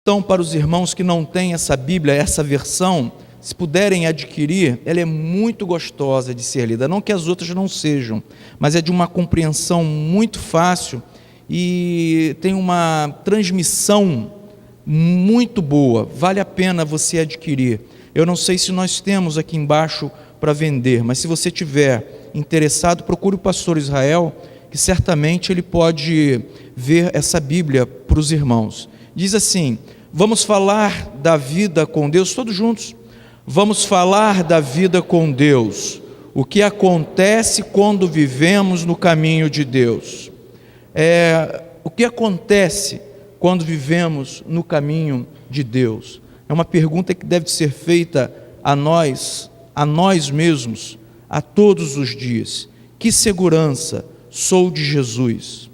Então, para os irmãos que não têm essa Bíblia, essa versão, se puderem adquirir, ela é muito gostosa de ser lida. Não que as outras não sejam, mas é de uma compreensão muito fácil e tem uma transmissão muito boa. Vale a pena você adquirir. Eu não sei se nós temos aqui embaixo para vender, mas se você tiver interessado, procure o pastor Israel, que certamente ele pode ver essa Bíblia para os irmãos. Diz assim: vamos falar da vida com Deus, todos juntos. Vamos falar da vida com Deus, o que acontece quando vivemos no caminho de Deus. O que acontece quando vivemos no caminho de Deus? É uma pergunta que deve ser feita a nós mesmos, a todos os dias. Que segurança sou de Jesus?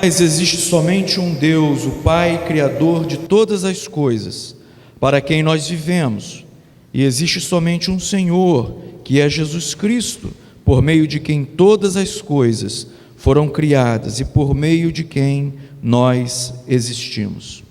Mas existe somente um Deus, o Pai, Criador de todas as coisas, para quem nós vivemos. E existe somente um Senhor, que é Jesus Cristo, por meio de quem todas as coisas foram criadas e por meio de quem nós existimos.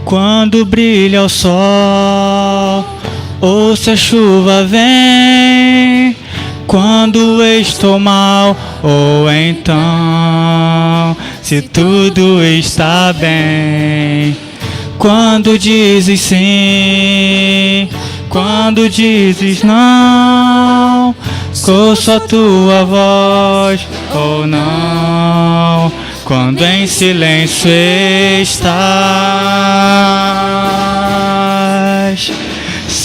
Quando brilha o sol, ou se a chuva vem, quando estou mal, ou então, se tudo está bem. Quando dizes sim, quando dizes não, ouço a tua voz, ou não. Quando em silêncio está.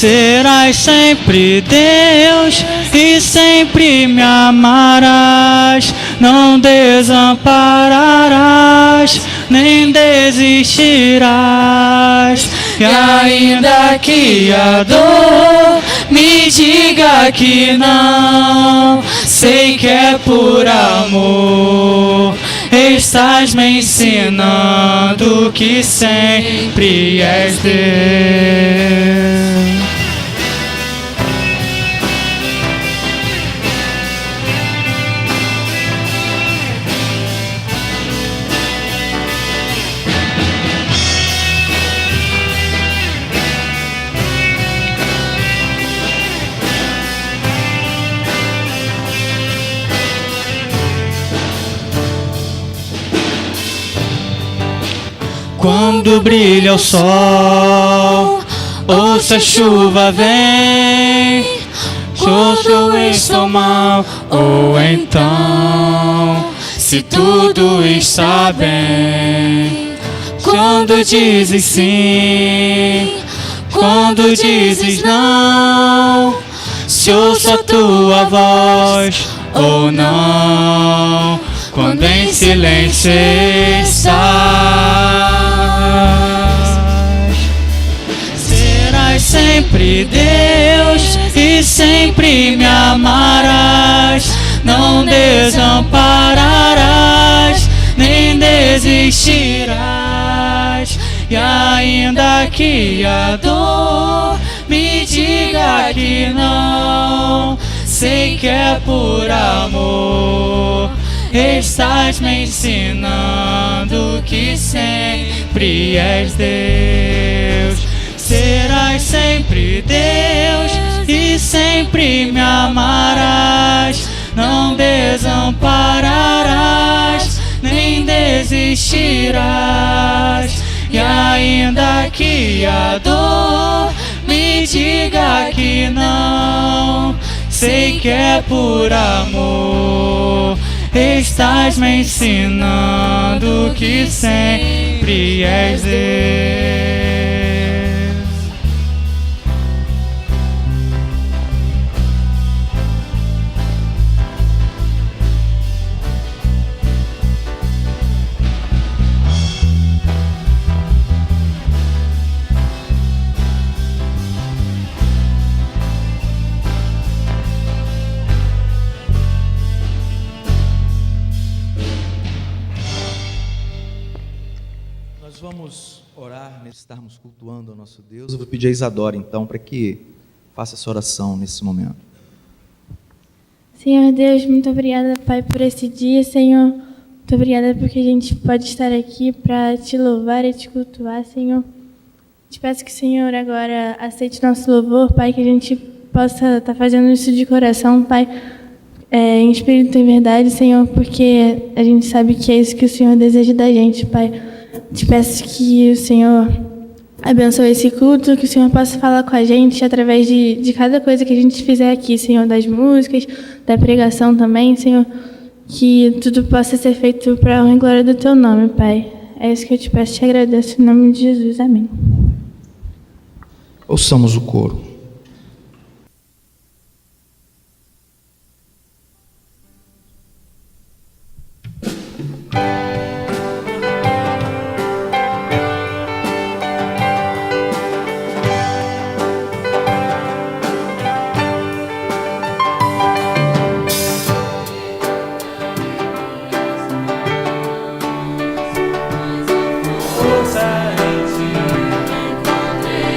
Serás sempre Deus e sempre me amarás. Não desampararás, nem desistirás. E ainda que a dor me diga que não, sei que é por amor. Estás me ensinando que sempre és Deus. Quando brilha o sol, ou se a chuva vem, se eu estou mal, ou então, se tudo está bem. Quando dizes sim, quando dizes não, se ouço a tua voz ou não, quando em silêncio estás. Serás sempre Deus e sempre me amarás. Não desampararás, nem desistirás. E ainda que a dor me diga que não, sei que é por amor. Estás me ensinando que sempre és Deus. Serás sempre Deus e sempre me amarás. Não desampararás, nem desistirás. E ainda que a dor me diga que não, sei que é por amor. Estás me ensinando que sempre és Deus. Vamos orar, estarmos cultuando ao nosso Deus. Eu vou pedir a Isadora, então, para que faça essa oração nesse momento. Senhor Deus, muito obrigada, Pai, por esse dia, Senhor. Muito obrigada porque a gente pode estar aqui para te louvar e te cultuar, Senhor. Te peço que, Senhor, agora aceite nosso louvor, Pai, que a gente possa estar fazendo isso de coração, Pai, em espírito e verdade, Senhor, porque a gente sabe que é isso que o Senhor deseja da gente, Pai. Te peço que o Senhor abençoe esse culto, que o Senhor possa falar com a gente através de cada coisa que a gente fizer aqui, Senhor, das músicas, da pregação também, Senhor, que tudo possa ser feito para a honra e glória do Teu nome, Pai. É isso que eu te peço e te agradeço, em nome de Jesus. Amém. Ouçamos o coro. Força em ti encontrei.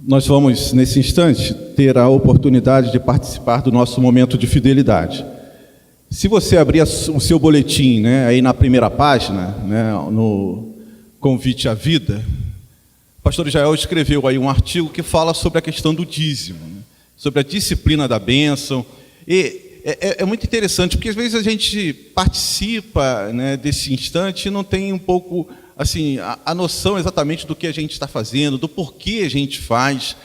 Nós vamos, nesse instante, ter a oportunidade de participar do nosso momento de fidelidade. Se você abrir o seu boletim, né, aí na primeira página, né, no Convite à Vida, o pastor Israel escreveu aí um artigo que fala sobre a questão do dízimo, né, sobre a disciplina da bênção. E é muito interessante, porque às vezes a gente participa, né, desse instante e não tem um pouco assim, a noção exatamente do que a gente está fazendo, do porquê a gente faz.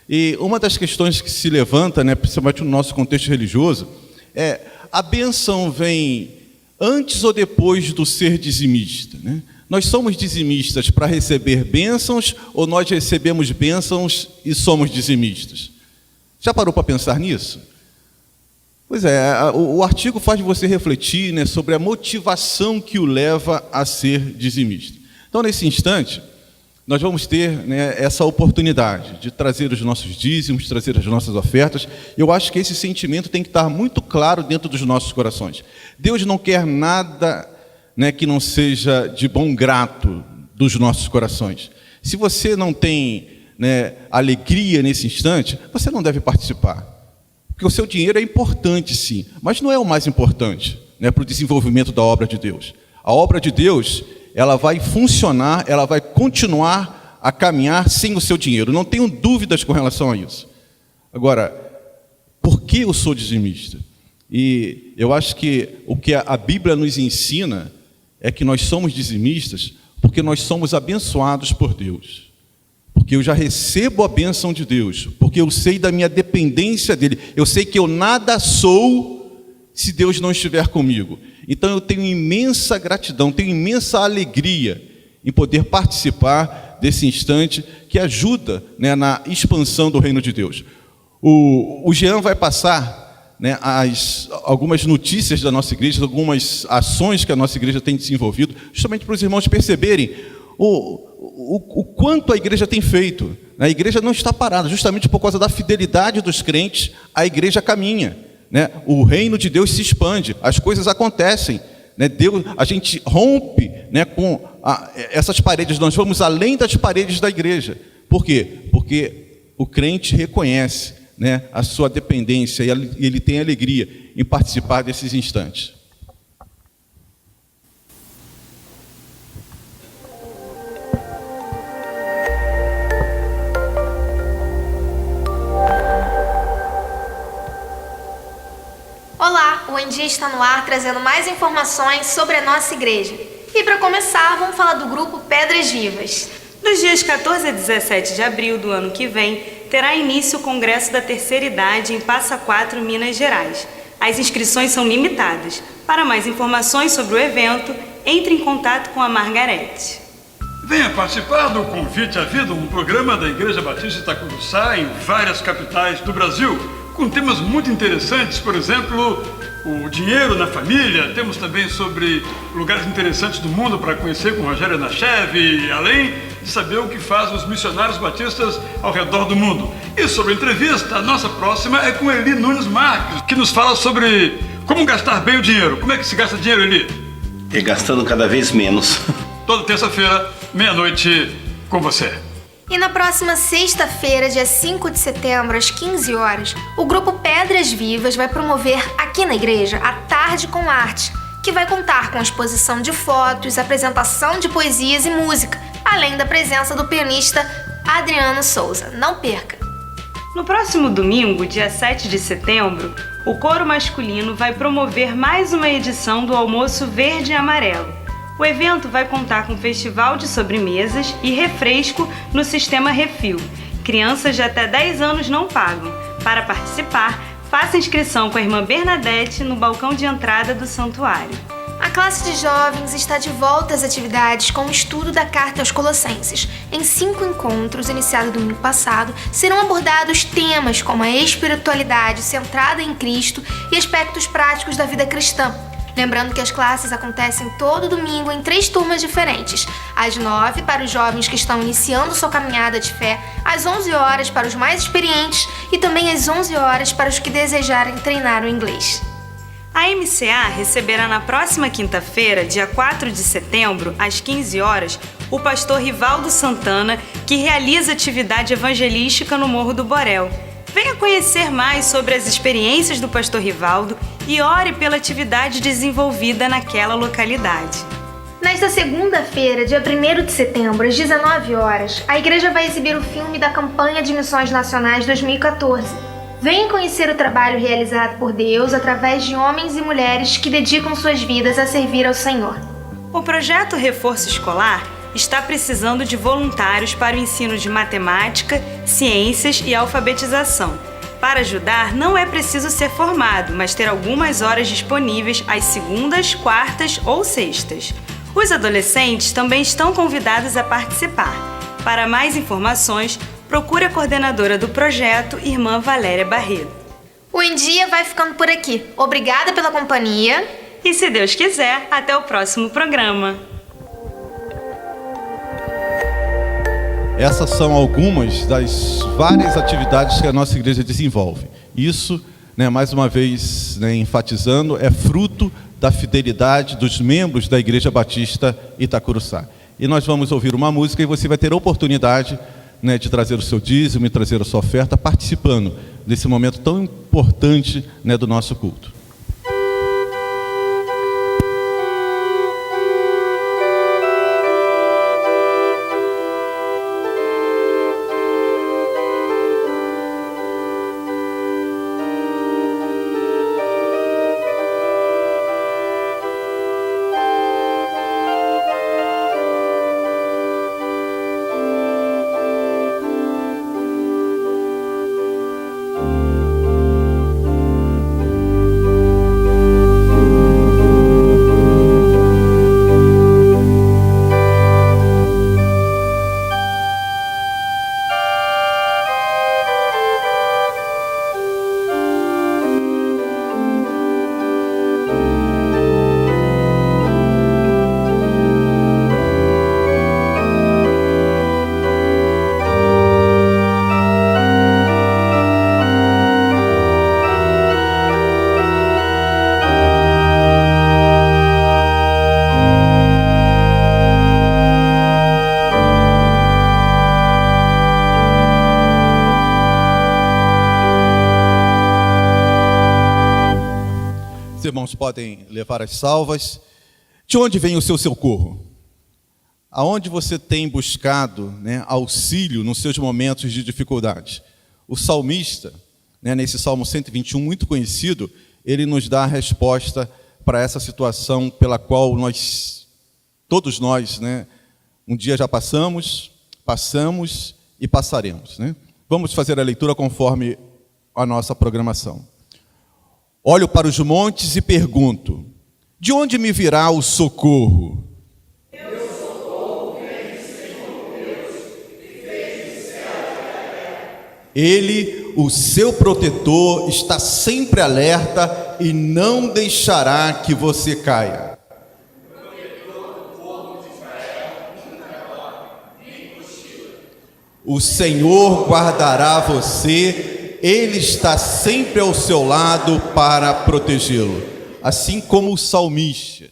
E uma das questões que se levanta, né, principalmente no nosso contexto religioso, é: a bênção vem antes ou depois do ser dizimista, né? Nós somos dizimistas para receber bênçãos ou nós recebemos bênçãos e somos dizimistas? Já parou para pensar nisso? Pois é, o artigo faz você refletir, né, sobre a motivação que o leva a ser dizimista. Então, nesse instante, nós vamos ter, né, essa oportunidade de trazer os nossos dízimos, trazer as nossas ofertas. Eu acho que esse sentimento tem que estar muito claro dentro dos nossos corações. Deus não quer nada, né, que não seja de bom grato dos nossos corações. Se você não tem, né, alegria nesse instante, você não deve participar. Porque o seu dinheiro é importante, sim, mas não é o mais importante, né, para o desenvolvimento da obra de Deus. A obra de Deus, ela vai funcionar, ela vai continuar a caminhar sem o seu dinheiro. Não tenho dúvidas com relação a isso. Agora, por que eu sou dizimista? E eu acho que o que a Bíblia nos ensina é que nós somos dizimistas porque nós somos abençoados por Deus. Porque eu já recebo a bênção de Deus, porque eu sei da minha dependência dEle. Eu sei que eu nada sou se Deus não estiver comigo. Então eu tenho imensa gratidão, tenho imensa alegria em poder participar desse instante que ajuda, né, na expansão do reino de Deus. O Jean vai passar, né, algumas notícias da nossa igreja, algumas ações que a nossa igreja tem desenvolvido, justamente para os irmãos perceberem o quanto a igreja tem feito. A igreja não está parada, justamente por causa da fidelidade dos crentes, a igreja caminha, né? O reino de Deus se expande, as coisas acontecem, né? A gente rompe, né, com essas paredes, nós vamos além das paredes da igreja. Por quê? Porque o crente reconhece, né, a sua dependência e ele tem alegria em participar desses instantes. Olá, o Em Dia está no ar trazendo mais informações sobre a nossa igreja. E para começar, vamos falar do grupo Pedras Vivas. Dos dias 14 a 17 de abril do ano que vem, terá início o Congresso da Terceira Idade em Passa Quatro, Minas Gerais. As inscrições são limitadas. Para mais informações sobre o evento, entre em contato com a Margarete. Venha participar do Convite à Vida, um programa da Igreja Batista Itacuruçá em várias capitais do Brasil, com temas muito interessantes, por exemplo, o dinheiro na família. Temos também sobre lugares interessantes do mundo para conhecer com Rogério Nachev, além de saber o que fazem os missionários batistas ao redor do mundo. E sobre a entrevista, a nossa próxima é com Eli Nunes Marques, que nos fala sobre como gastar bem o dinheiro. Como é que se gasta dinheiro, Eli? E gastando cada vez menos. Toda terça-feira, meia-noite, com você. E na próxima sexta-feira, dia 5 de setembro, às 15 horas, o grupo Pedras Vivas vai promover aqui na igreja a Tarde com Arte, que vai contar com exposição de fotos, apresentação de poesias e música, além da presença do pianista Adriano Souza. Não perca! No próximo domingo, dia 7 de setembro, o coro masculino vai promover mais uma edição do Almoço Verde e Amarelo. O evento vai contar com festival de sobremesas e refresco no sistema Refil. Crianças de até 10 anos não pagam. Para participar, faça inscrição com a irmã Bernadette no balcão de entrada do santuário. A classe de jovens está de volta às atividades com o estudo da Carta aos Colossenses. Em 5 encontros, iniciados domingo passado, serão abordados temas como a espiritualidade centrada em Cristo e aspectos práticos da vida cristã. Lembrando que as classes acontecem todo domingo em 3 turmas diferentes. Às 9 para os jovens que estão iniciando sua caminhada de fé, às 11 horas para os mais experientes e também às 11 horas para os que desejarem treinar o inglês. A MCA receberá na próxima quinta-feira, dia 4 de setembro, às 15 horas, o pastor Rivaldo Santana, que realiza atividade evangelística no Morro do Borel. Venha conhecer mais sobre as experiências do pastor Rivaldo e ore pela atividade desenvolvida naquela localidade. Nesta segunda-feira, dia 1º de setembro, às 19 horas, a igreja vai exibir o filme da Campanha de Missões Nacionais 2014. Venha conhecer o trabalho realizado por Deus através de homens e mulheres que dedicam suas vidas a servir ao Senhor. O projeto Reforço Escolar está precisando de voluntários para o ensino de matemática, ciências e alfabetização. Para ajudar, não é preciso ser formado, mas ter algumas horas disponíveis às segundas, quartas ou sextas. Os adolescentes também estão convidados a participar. Para mais informações, procure a coordenadora do projeto, irmã Valéria Barredo. O Em Dia vai ficando por aqui. Obrigada pela companhia. E se Deus quiser, até o próximo programa. Essas são algumas das várias atividades que a nossa igreja desenvolve. Isso, mais uma vez, enfatizando, é fruto da fidelidade dos membros da Igreja Batista Itacuruçá. E nós vamos ouvir uma música e você vai ter a oportunidade de trazer o seu dízimo e trazer a sua oferta, participando desse momento tão importante do nosso culto. Irmãos podem levar as salvas. De onde vem o seu socorro? Aonde você tem buscado auxílio nos seus momentos de dificuldade? O salmista, nesse Salmo 121, muito conhecido, ele nos dá a resposta para essa situação pela qual todos nós, um dia já passamos e passaremos. Vamos fazer a leitura conforme a nossa programação. Olho para os montes e pergunto: de onde me virá o socorro? Meu socorro vem do Senhor Deus, que fez o céu e a terra. Ele, o seu protetor, está sempre alerta e não deixará que você caia. O protetor do povo de Israel nunca dorme, nem cochila. O Senhor guardará você. Ele está sempre ao seu lado para protegê-lo. Assim como o salmista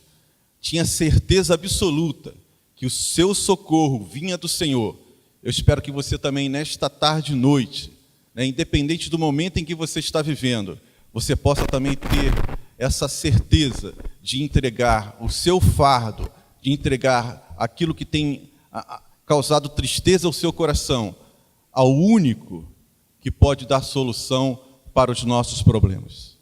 tinha certeza absoluta que o seu socorro vinha do Senhor, eu espero que você também, nesta tarde e noite, independente do momento em que você está vivendo, você possa também ter essa certeza de entregar o seu fardo, de entregar aquilo que tem causado tristeza ao seu coração, ao único que pode dar solução para os nossos problemas.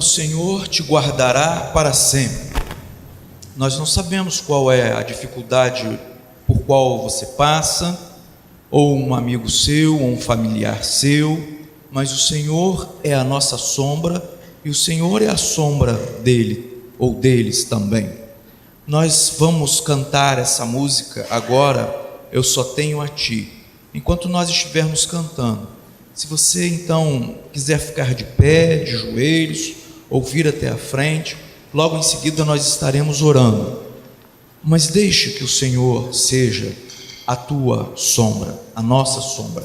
o Senhor te guardará para sempre. Nós não sabemos qual é a dificuldade por qual você passa, ou um amigo seu, ou um familiar seu, mas o Senhor é a nossa sombra, e o Senhor é a sombra dele, ou deles também. Nós vamos cantar essa música agora, Eu Só Tenho a Ti. Enquanto nós estivermos cantando, se você então quiser ficar de pé, de joelhos, ou vir até a frente, logo em seguida nós estaremos orando. Mas deixe que o Senhor seja a tua sombra, a nossa sombra.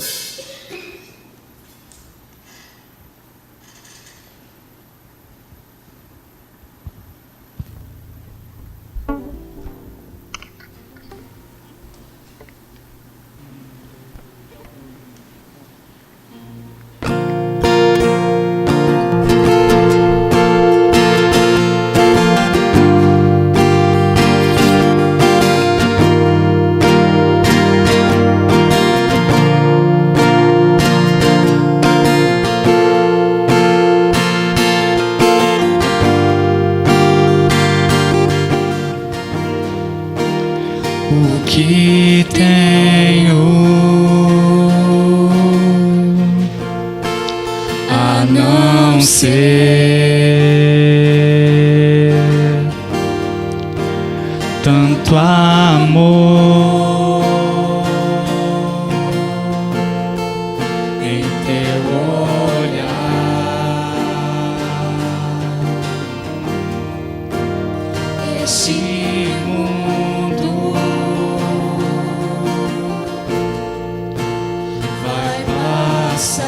O que tenho a não ser tanto amor em teu olhar? Este mundo vai passar,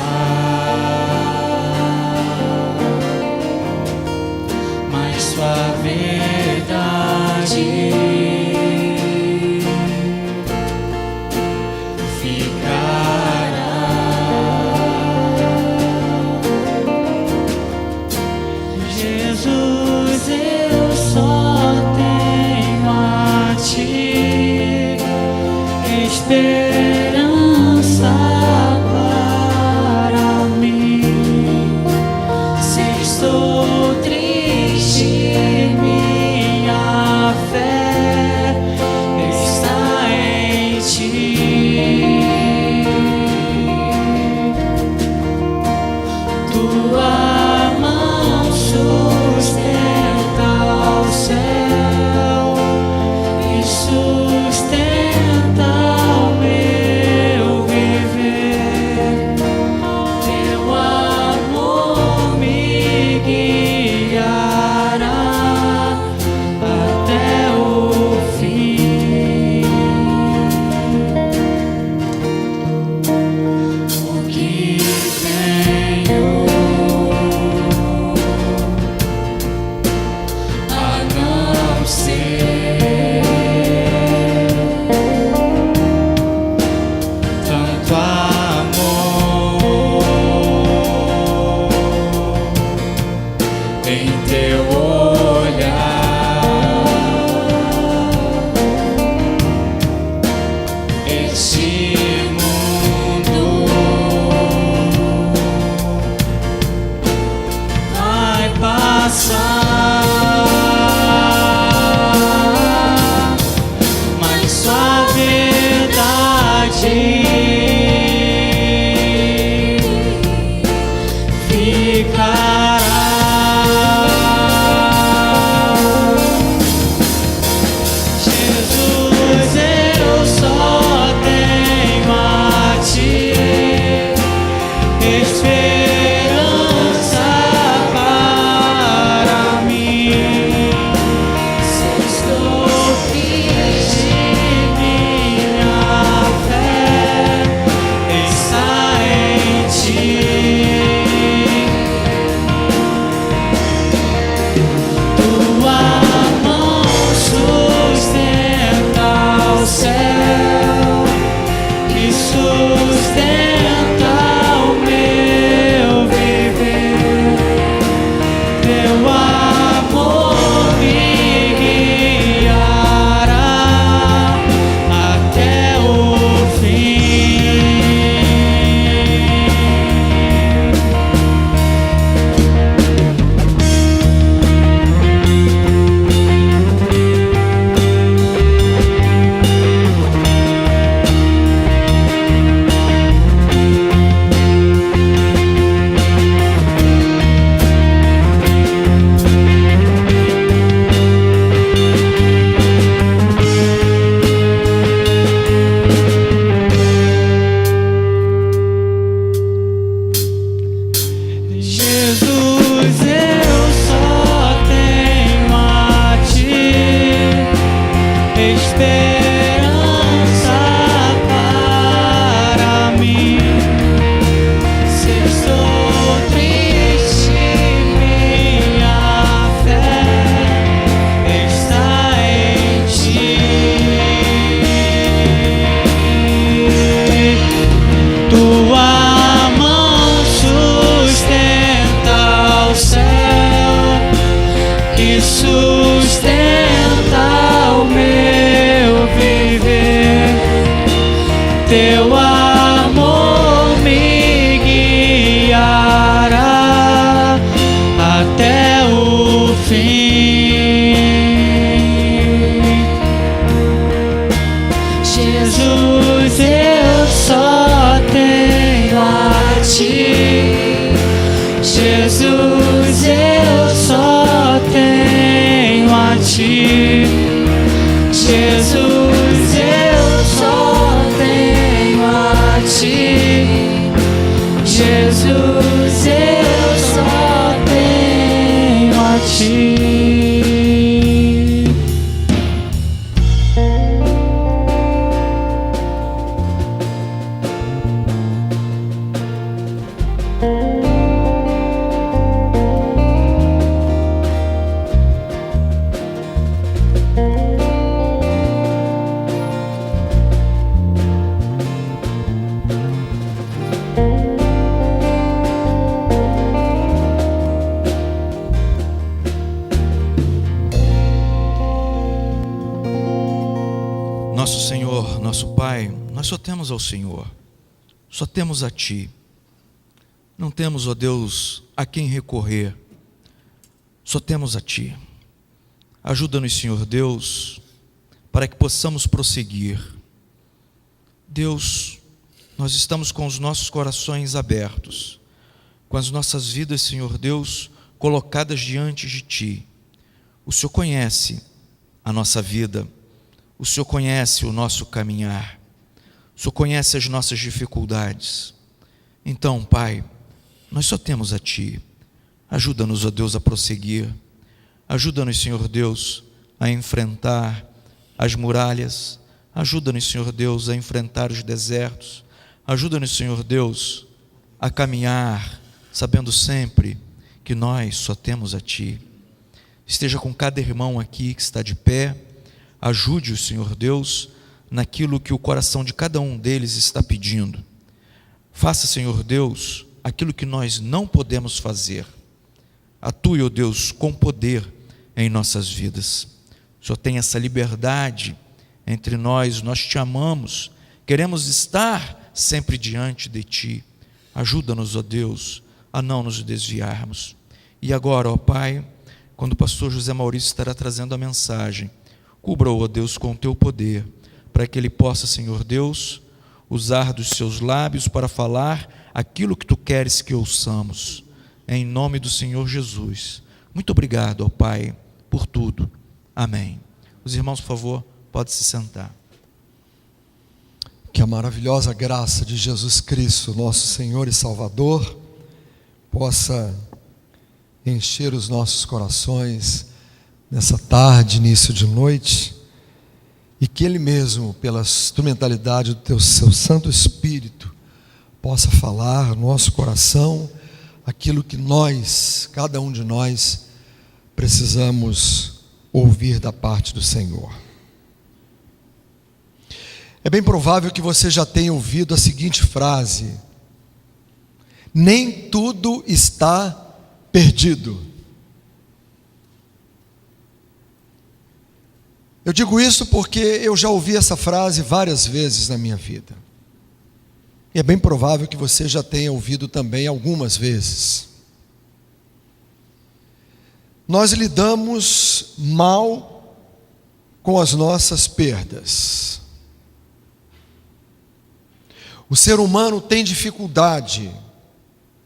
mas sua verdade ficará. Jesus, eu só tenho a ti esperança para mim. Se estou triste, minha fé está em ti. Tua mão sustenta o céu e sustenta o meu viver. Teu amor me guiará até o fim. O que tenho a não ser tanto amor em teu olhar? Este mundo vai passar, mas sua verdade ficará. Jesus, eu só tenho a ti esperança para mim. Se estou triste, minha fé teu amor me guiará até o fim. Jesus, eu só tenho a ti. Jesus, eu só tenho a ti. Jesus, eu só tenho a ti. Jesus, eu só tenho a ti. Nosso Senhor, nosso Pai, nós só temos ao Senhor, só temos a Ti. Não temos, ó Deus, a quem recorrer, só temos a Ti. Ajuda-nos, Senhor Deus, para que possamos prosseguir. Deus, nós estamos com os nossos corações abertos, com as nossas vidas, Senhor Deus, colocadas diante de Ti. O Senhor conhece a nossa vida, o Senhor conhece o nosso caminhar, o Senhor conhece as nossas dificuldades. Então, Pai, nós só temos a Ti. Ajuda-nos, ó Deus, a prosseguir. Ajuda-nos, Senhor Deus, a enfrentar as muralhas. Ajuda-nos, Senhor Deus, a enfrentar os desertos. Ajuda-nos, Senhor Deus, a caminhar, sabendo sempre que nós só temos a Ti. Esteja com cada irmão aqui que está de pé. Ajude o Senhor Deus naquilo que o coração de cada um deles está pedindo. Faça, Senhor Deus, aquilo que nós não podemos fazer. Atue, ó Deus, com poder em nossas vidas. O Senhor tem essa liberdade entre nós Te amamos, queremos estar sempre diante de Ti. Ajuda-nos, ó Deus, a não nos desviarmos. E agora, ó Pai, quando o pastor José Maurício estará trazendo a mensagem, cubra-o, ó Deus, com o Teu poder, para que ele possa, Senhor Deus, usar dos seus lábios para falar aquilo que Tu queres que ouçamos. Em nome do Senhor Jesus. Muito obrigado, ó Pai, por tudo. Amém. Os irmãos, por favor, podem se sentar. Que a maravilhosa graça de Jesus Cristo, nosso Senhor e Salvador, possa encher os nossos corações nessa tarde, início de noite, e que Ele mesmo, pela instrumentalidade do Seu Santo Espírito, possa falar no nosso coração aquilo que nós, cada um de nós, precisamos ouvir da parte do Senhor. É bem provável que você já tenha ouvido a seguinte frase: nem tudo está perdido. Eu digo isso porque eu já ouvi essa frase várias vezes na minha vida. E é bem provável que você já tenha ouvido também algumas vezes. Nós lidamos mal com as nossas perdas. O ser humano tem dificuldade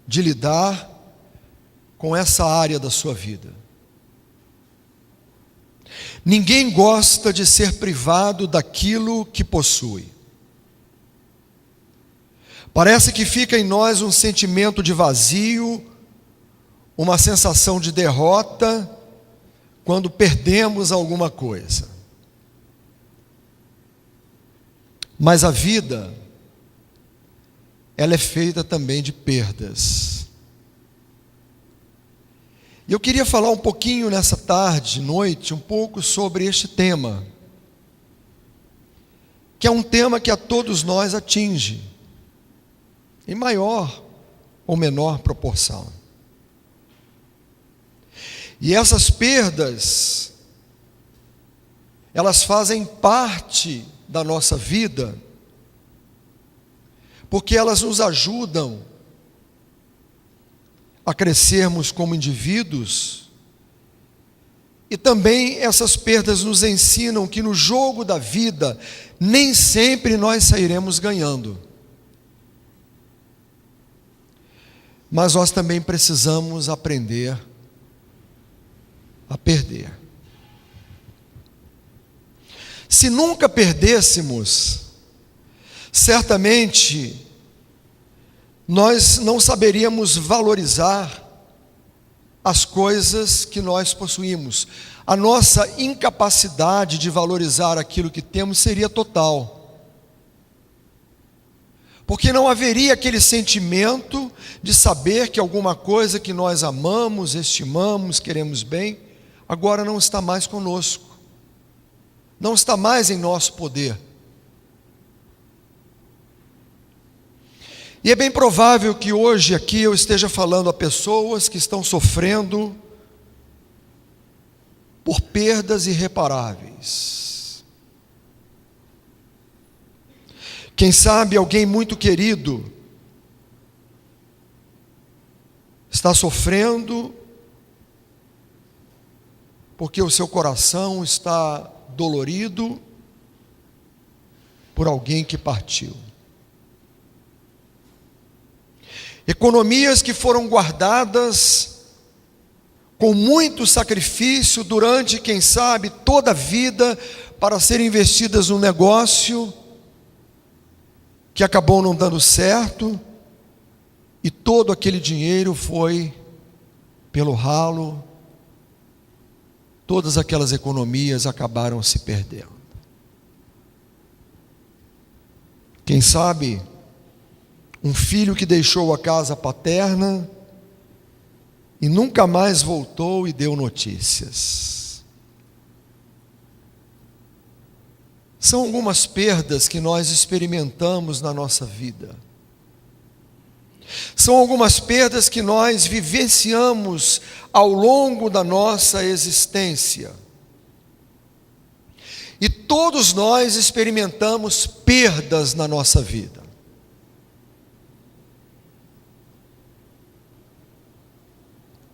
de lidar com essa área da sua vida. Ninguém gosta de ser privado daquilo que possui. Parece que fica em nós um sentimento de vazio, uma sensação de derrota, quando perdemos alguma coisa. Mas a vida, ela é feita também de perdas. E eu queria falar um pouquinho nessa tarde, noite, um pouco sobre este tema, que é um tema que a todos nós atinge, em maior ou menor proporção. E essas perdas, elas fazem parte da nossa vida, porque elas nos ajudam a crescermos como indivíduos, e também essas perdas nos ensinam que no jogo da vida nem sempre nós sairemos ganhando. Mas nós também precisamos aprender a perder. Se nunca perdêssemos, certamente nós não saberíamos valorizar as coisas que nós possuímos. A nossa incapacidade de valorizar aquilo que temos seria total. Porque não haveria aquele sentimento de saber que alguma coisa que nós amamos, estimamos, queremos bem, agora não está mais conosco. Não está mais em nosso poder. E é bem provável que hoje aqui eu esteja falando a pessoas que estão sofrendo por perdas irreparáveis. Quem sabe alguém muito querido está sofrendo porque o seu coração está dolorido por alguém que partiu. Economias que foram guardadas com muito sacrifício durante, quem sabe, toda a vida, para serem investidas num negócio que acabou não dando certo, e todo aquele dinheiro foi pelo ralo, todas aquelas economias acabaram se perdendo. Quem sabe um filho que deixou a casa paterna e nunca mais voltou e deu notícias. São algumas perdas que nós experimentamos na nossa vida. São algumas perdas que nós vivenciamos ao longo da nossa existência. E todos nós experimentamos perdas na nossa vida.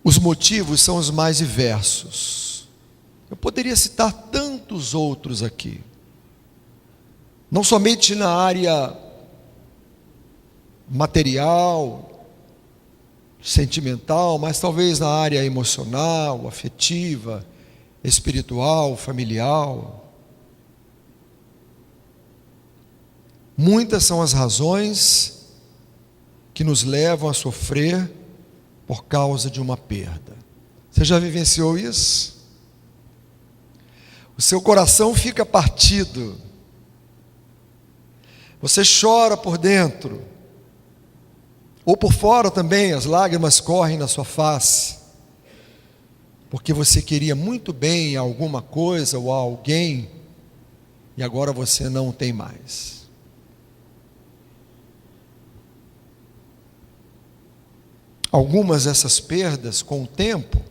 Os motivos são os mais diversos. Eu poderia citar tantos outros aqui. Não somente na área material, sentimental, mas talvez na área emocional, afetiva, espiritual, familiar. Muitas são as razões que nos levam a sofrer por causa de uma perda. Você já vivenciou isso? O seu coração fica partido. Você chora por dentro. Ou por fora também, as lágrimas correm na sua face. Porque você queria muito bem a alguma coisa ou a alguém, e agora você não tem mais. Algumas dessas perdas, com o tempo,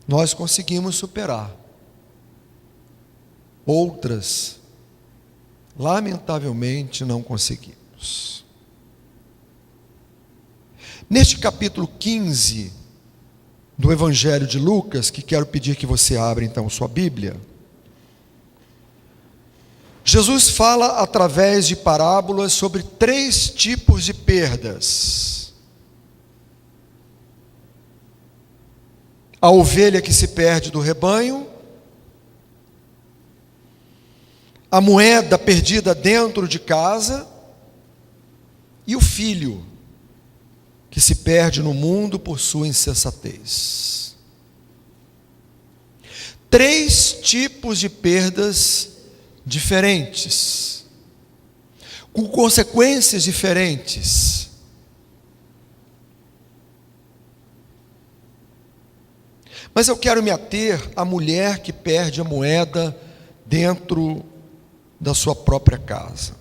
nós conseguimos superar. Outras, lamentavelmente, não conseguimos. Neste capítulo 15 do Evangelho de Lucas, que quero pedir que você abra então sua Bíblia, Jesus fala através de parábolas sobre 3 tipos de perdas. A ovelha que se perde do rebanho, a moeda perdida dentro de casa e o filho que se perde no mundo por sua insensatez. 3 tipos de perdas diferentes, com consequências diferentes. Mas eu quero me ater à mulher que perde a moeda dentro da sua própria casa.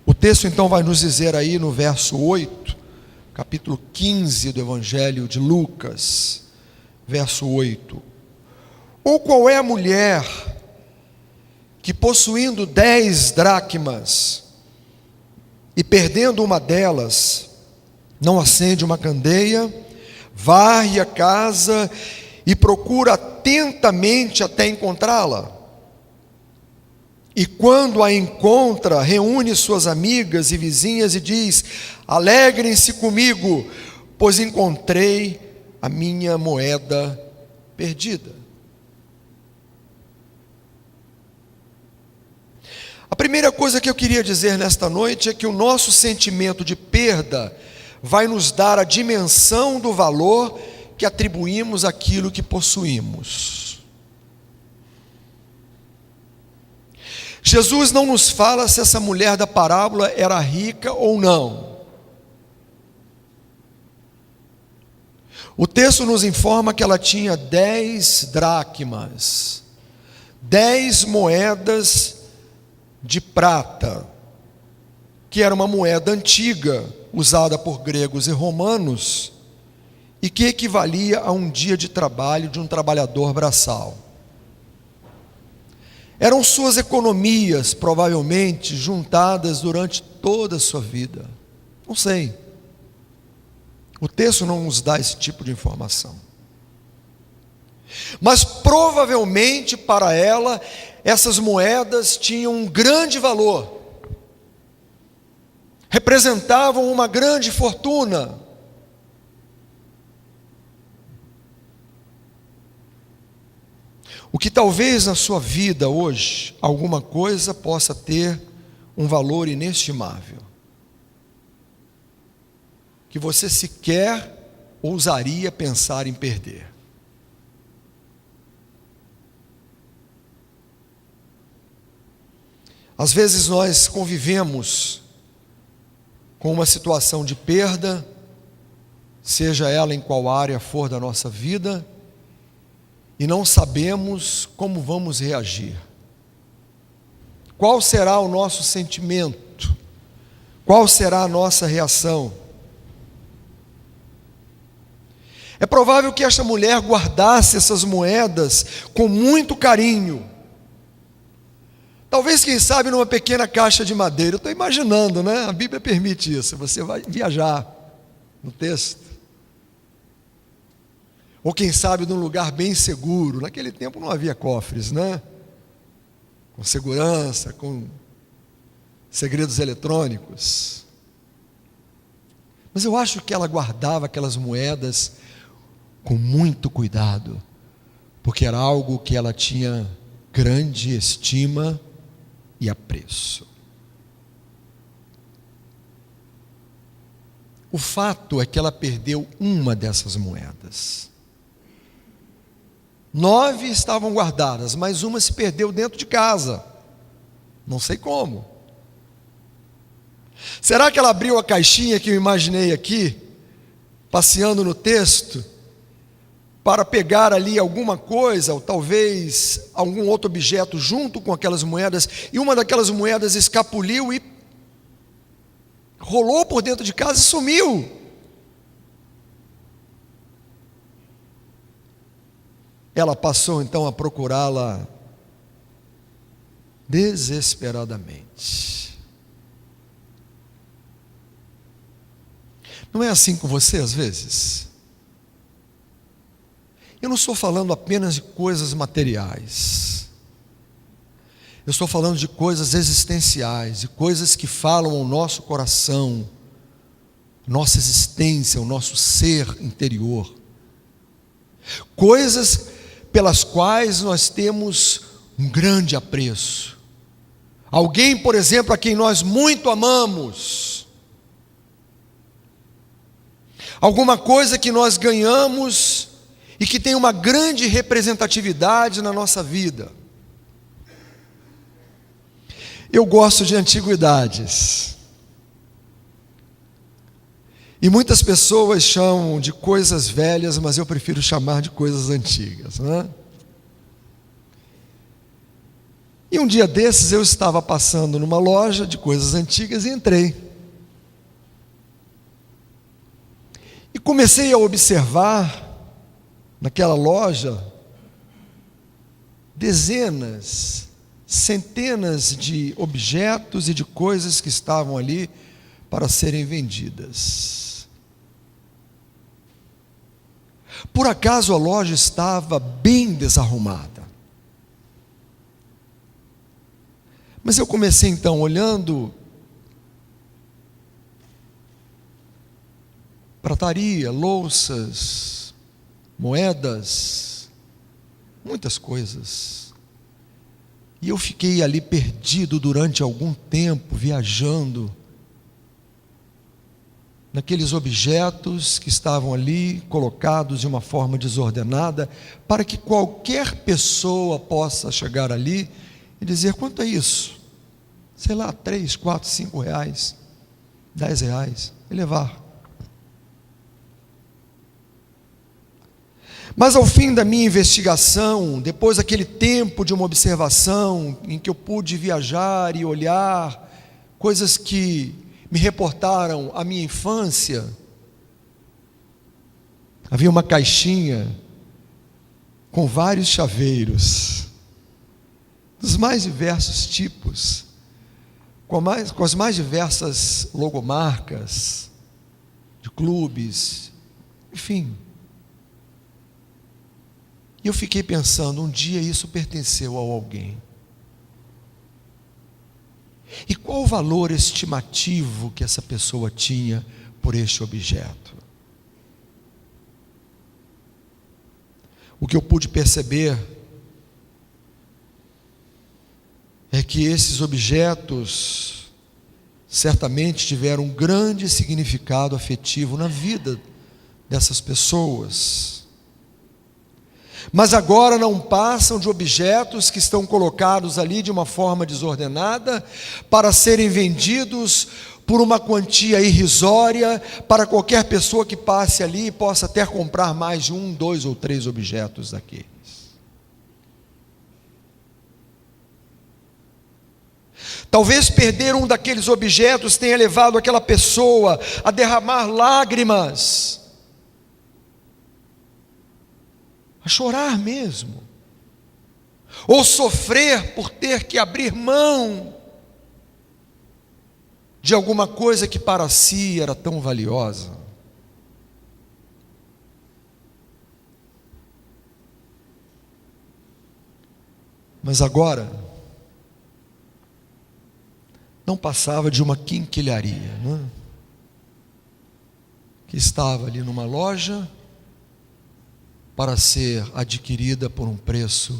O texto então vai nos dizer aí no verso 8, capítulo 15 do Evangelho de Lucas, verso 8. Ou qual é a mulher que, possuindo 10 dracmas e perdendo uma delas, não acende uma candeia, varre a casa e procura atentamente até encontrá-la. E quando a encontra, reúne suas amigas e vizinhas e diz: alegrem-se comigo, pois encontrei a minha moeda perdida. A primeira coisa que eu queria dizer nesta noite é que o nosso sentimento de perda vai nos dar a dimensão do valor que atribuímos àquilo que possuímos. Jesus não nos fala se essa mulher da parábola era rica ou não. O texto nos informa que ela tinha 10 dracmas, 10 moedas de prata, que era uma moeda antiga, usada por gregos e romanos, e que equivalia a um dia de trabalho de um trabalhador braçal. Eram suas economias, provavelmente, juntadas durante toda a sua vida. Não sei. O texto não nos dá esse tipo de informação. Mas provavelmente para ela, essas moedas tinham um grande valor. Representavam uma grande fortuna. O que talvez na sua vida hoje, alguma coisa possa ter um valor inestimável, que você sequer ousaria pensar em perder. Às vezes nós convivemos com uma situação de perda, seja ela em qual área for da nossa vida, e não sabemos como vamos reagir. Qual será o nosso sentimento? Qual será a nossa reação? É provável que esta mulher guardasse essas moedas com muito carinho. Talvez, quem sabe, numa pequena caixa de madeira. Eu estou imaginando, né? A Bíblia permite isso. Você vai viajar no texto. Ou quem sabe num lugar bem seguro. Naquele tempo não havia cofres, né? Com segurança, com segredos eletrônicos. Mas eu acho que ela guardava aquelas moedas com muito cuidado, porque era algo que ela tinha grande estima e apreço. O fato é que ela perdeu uma dessas moedas. 9 estavam guardadas, mas uma se perdeu dentro de casa. Não sei como. Será que ela abriu a caixinha que eu imaginei aqui, passeando no texto, para pegar ali alguma coisa, ou talvez algum outro objeto junto com aquelas moedas, e uma daquelas moedas escapuliu e rolou por dentro de casa e sumiu? Ela passou então a procurá-la desesperadamente. Não é assim com você às vezes? Eu não estou falando apenas de coisas materiais. Eu estou falando de coisas existenciais, de coisas que falam ao nosso coração, nossa existência, o nosso ser interior. Coisas pelas quais nós temos um grande apreço. Alguém, por exemplo, a quem nós muito amamos. Alguma coisa que nós ganhamos e que tem uma grande representatividade na nossa vida. Eu gosto de antiguidades. E muitas pessoas chamam de coisas velhas, mas eu prefiro chamar de coisas antigas, né? E um dia desses eu estava passando numa loja de coisas antigas e entrei. E comecei a observar naquela loja dezenas centenas de objetos e de coisas que estavam ali para serem vendidas. Por acaso a loja estava bem desarrumada. Mas eu comecei então olhando prataria, louças, moedas, muitas coisas. E eu fiquei ali perdido durante algum tempo, viajando naqueles objetos que estavam ali colocados de uma forma desordenada, para que qualquer pessoa possa chegar ali e dizer: quanto é isso? Sei lá, 3, 4, 5 reais, 10 reais, e levar. Mas ao fim da minha investigação, depois daquele tempo de uma observação, em que eu pude viajar e olhar coisas que me reportaram a minha infância, havia uma caixinha com vários chaveiros, dos mais diversos tipos, com as mais diversas logomarcas, de clubes, enfim. E eu fiquei pensando, um dia isso pertenceu a alguém. E qual o valor estimativo que essa pessoa tinha por este objeto? O que eu pude perceber é que esses objetos certamente tiveram um grande significado afetivo na vida dessas pessoas. Mas agora não passam de objetos que estão colocados ali de uma forma desordenada para serem vendidos por uma quantia irrisória para qualquer pessoa que passe ali e possa até comprar mais de 1, 2 ou 3 objetos daqueles. Talvez perder um daqueles objetos tenha levado aquela pessoa a derramar lágrimas, a chorar mesmo, ou sofrer por ter que abrir mão de alguma coisa que para si era tão valiosa. Mas agora não passava de uma quinquilharia, né? Que estava ali numa loja para ser adquirida por um preço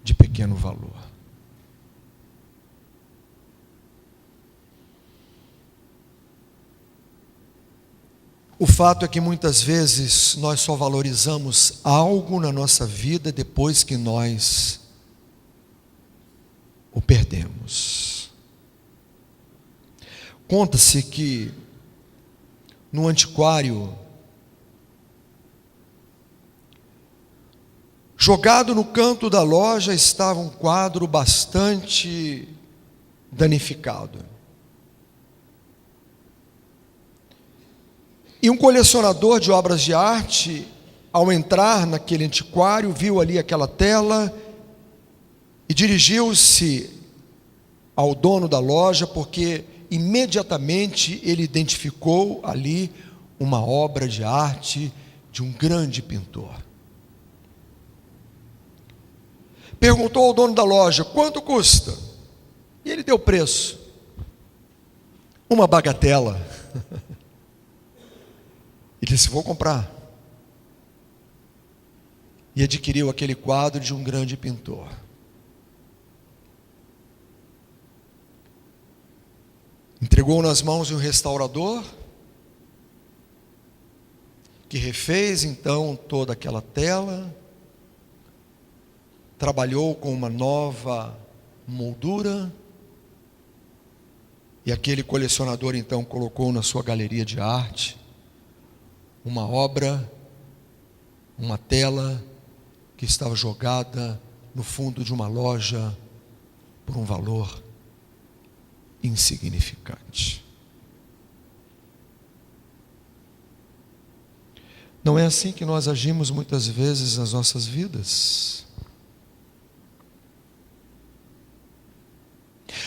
de pequeno valor. O fato é que muitas vezes nós só valorizamos algo na nossa vida depois que nós o perdemos. Conta-se que no antiquário, jogado no canto da loja, estava um quadro bastante danificado. E um colecionador de obras de arte, ao entrar naquele antiquário, viu ali aquela tela e dirigiu-se ao dono da loja, porque imediatamente ele identificou ali uma obra de arte de um grande pintor. Perguntou ao dono da loja: quanto custa? E ele deu preço. Uma bagatela. E disse: vou comprar. E adquiriu aquele quadro de um grande pintor. Entregou nas mãos de um restaurador, que refez então toda aquela tela, trabalhou com uma nova moldura, e aquele colecionador então colocou na sua galeria de arte uma obra, uma tela que estava jogada no fundo de uma loja por um valor insignificante. Não é assim que nós agimos muitas vezes nas nossas vidas?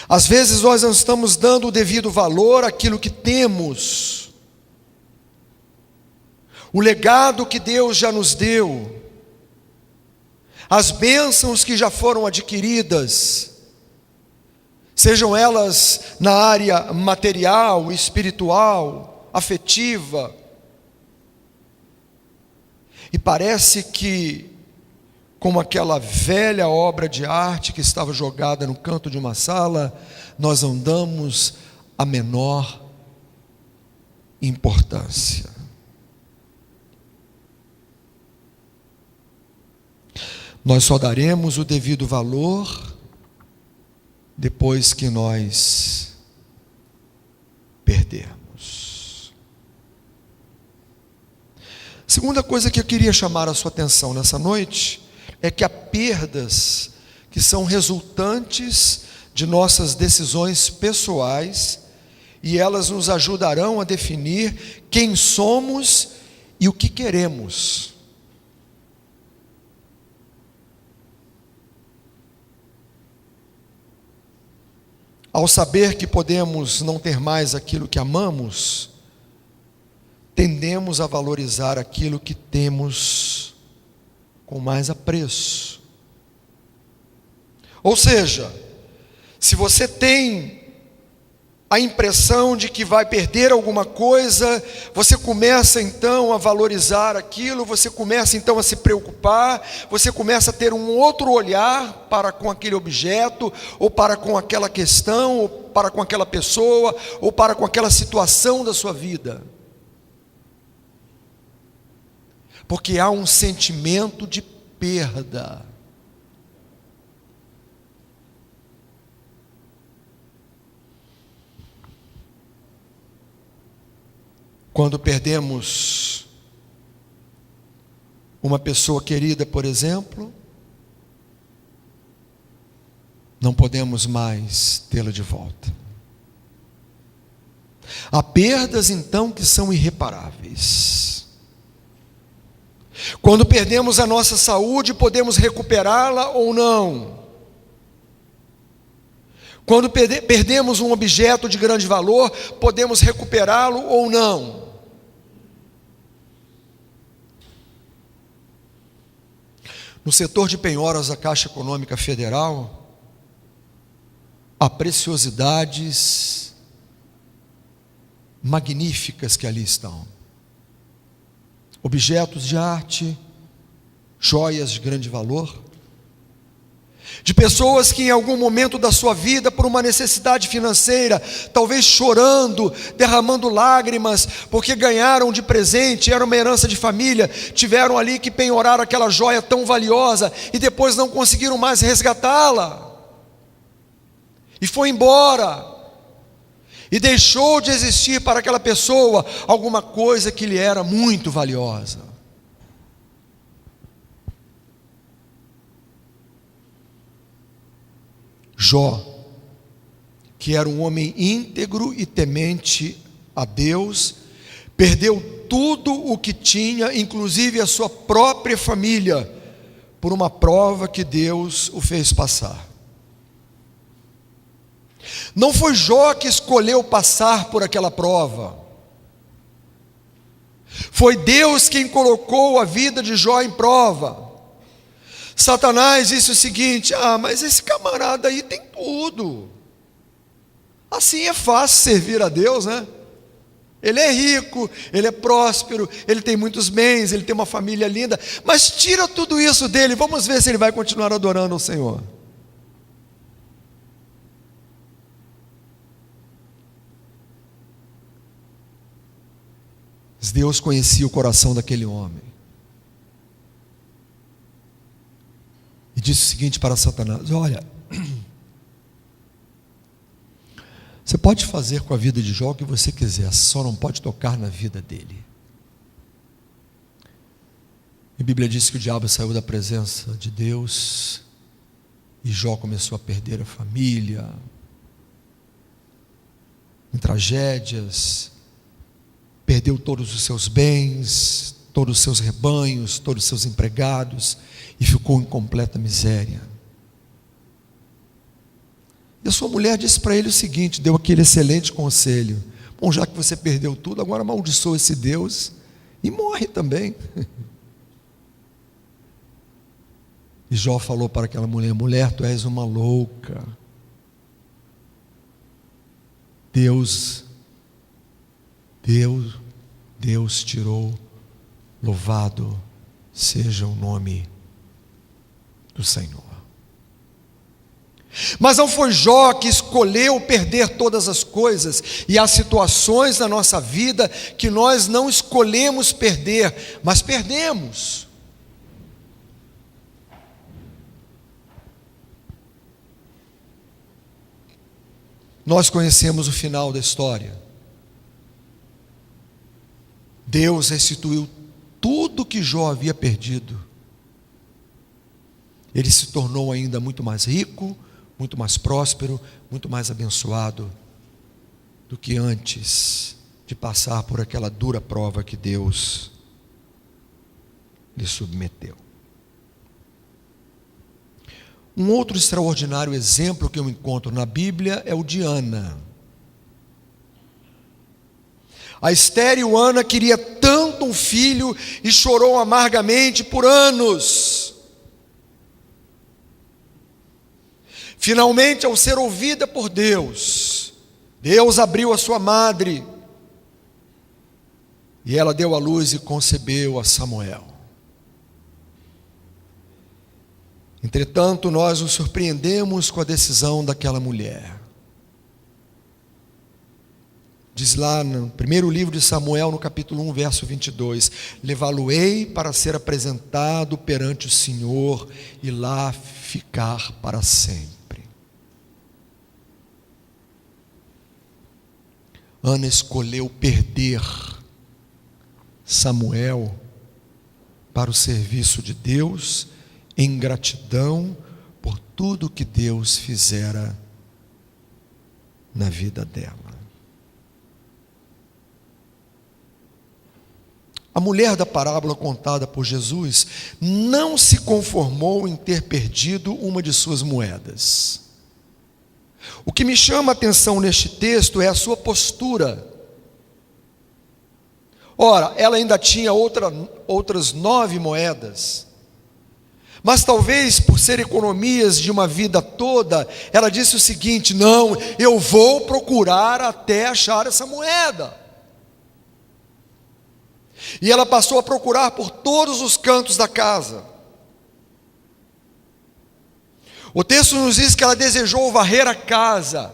Às vezes nós não estamos dando o devido valor àquilo que temos, o legado que Deus já nos deu, as bênçãos que já foram adquiridas, sejam elas na área material, espiritual, afetiva. E parece que, como aquela velha obra de arte que estava jogada no canto de uma sala, nós não damos a menor importância. Nós só daremos o devido valor depois que nós perdermos. Segunda coisa que eu queria chamar a sua atenção nessa noite é que há perdas que são resultantes de nossas decisões pessoais e elas nos ajudarão a definir quem somos e o que queremos. Ao saber que podemos não ter mais aquilo que amamos, tendemos a valorizar aquilo que temos com mais apreço. Ou seja, se você tem a impressão de que vai perder alguma coisa, você começa então a valorizar aquilo, você começa então a se preocupar, você começa a ter um outro olhar para com aquele objeto, ou para com aquela questão, ou para com aquela pessoa, ou para com aquela situação da sua vida. Porque há um sentimento de perda. Quando perdemos uma pessoa querida, por exemplo, não podemos mais tê-la de volta. Há perdas então que são irreparáveis. Quando perdemos a nossa saúde, podemos recuperá-la ou não. Quando perdemos um objeto de grande valor, podemos recuperá-lo ou não. No setor de penhoras da Caixa Econômica Federal, há preciosidades magníficas que ali estão. Objetos de arte, joias de grande valor, de pessoas que em algum momento da sua vida, por uma necessidade financeira, talvez chorando, derramando lágrimas, porque ganharam de presente, era uma herança de família, tiveram ali que penhorar aquela joia tão valiosa, e depois não conseguiram mais resgatá-la, e foi embora, e deixou de existir para aquela pessoa alguma coisa que lhe era muito valiosa. Jó, que era um homem íntegro e temente a Deus, perdeu tudo o que tinha, inclusive a sua própria família, por uma prova que Deus o fez passar. Não foi Jó que escolheu passar por aquela prova. Foi Deus quem colocou a vida de Jó em prova. Satanás disse o seguinte: mas esse camarada aí tem tudo. Assim é fácil servir a Deus, né? Ele é rico, ele é próspero, ele tem muitos bens, ele tem uma família linda, mas tira tudo isso dele, vamos ver se ele vai continuar adorando ao Senhor. Deus conhecia o coração daquele homem. E disse o seguinte para Satanás: olha, você pode fazer com a vida de Jó o que você quiser, só não pode tocar na vida dele. A Bíblia diz que o diabo saiu da presença de Deus e Jó começou a perder a família, em tragédias, perdeu todos os seus bens, todos os seus rebanhos, todos os seus empregados, e ficou em completa miséria. E a sua mulher disse para ele o seguinte, deu aquele excelente conselho: bom, já que você perdeu tudo, agora amaldiçoa esse Deus e morre também. E Jó falou para aquela mulher: mulher, tu és uma louca. Deus tirou, louvado seja o nome do Senhor. Mas não foi Jó que escolheu perder todas as coisas, e há situações na nossa vida que nós não escolhemos perder, mas perdemos. Nós conhecemos o final da história. Deus restituiu tudo que Jó havia perdido. Ele se tornou ainda muito mais rico, muito mais próspero, muito mais abençoado do que antes de passar por aquela dura prova que Deus lhe submeteu. Um outro extraordinário exemplo que eu encontro na Bíblia é o de Ana. A estéril Ana queria tanto um filho e chorou amargamente por anos. Finalmente, ao ser ouvida por Deus, Deus abriu a sua madre e ela deu à luz e concebeu a Samuel. Entretanto, nós nos surpreendemos com a decisão daquela mulher. Diz lá no primeiro livro de Samuel, no capítulo 1, verso 22, levá-lo-ei para ser apresentado perante o Senhor e lá ficar para sempre. Ana escolheu perder Samuel para o serviço de Deus, em gratidão por tudo que Deus fizera na vida dela. A mulher da parábola contada por Jesus não se conformou em ter perdido uma de suas moedas. O que me chama a atenção neste texto é a sua postura. Ora, ela ainda tinha outras 9 moedas, mas talvez por ser economias de uma vida toda, ela disse o seguinte: não, eu vou procurar até achar essa moeda. E ela passou a procurar por todos os cantos da casa. O texto nos diz que ela desejou varrer a casa,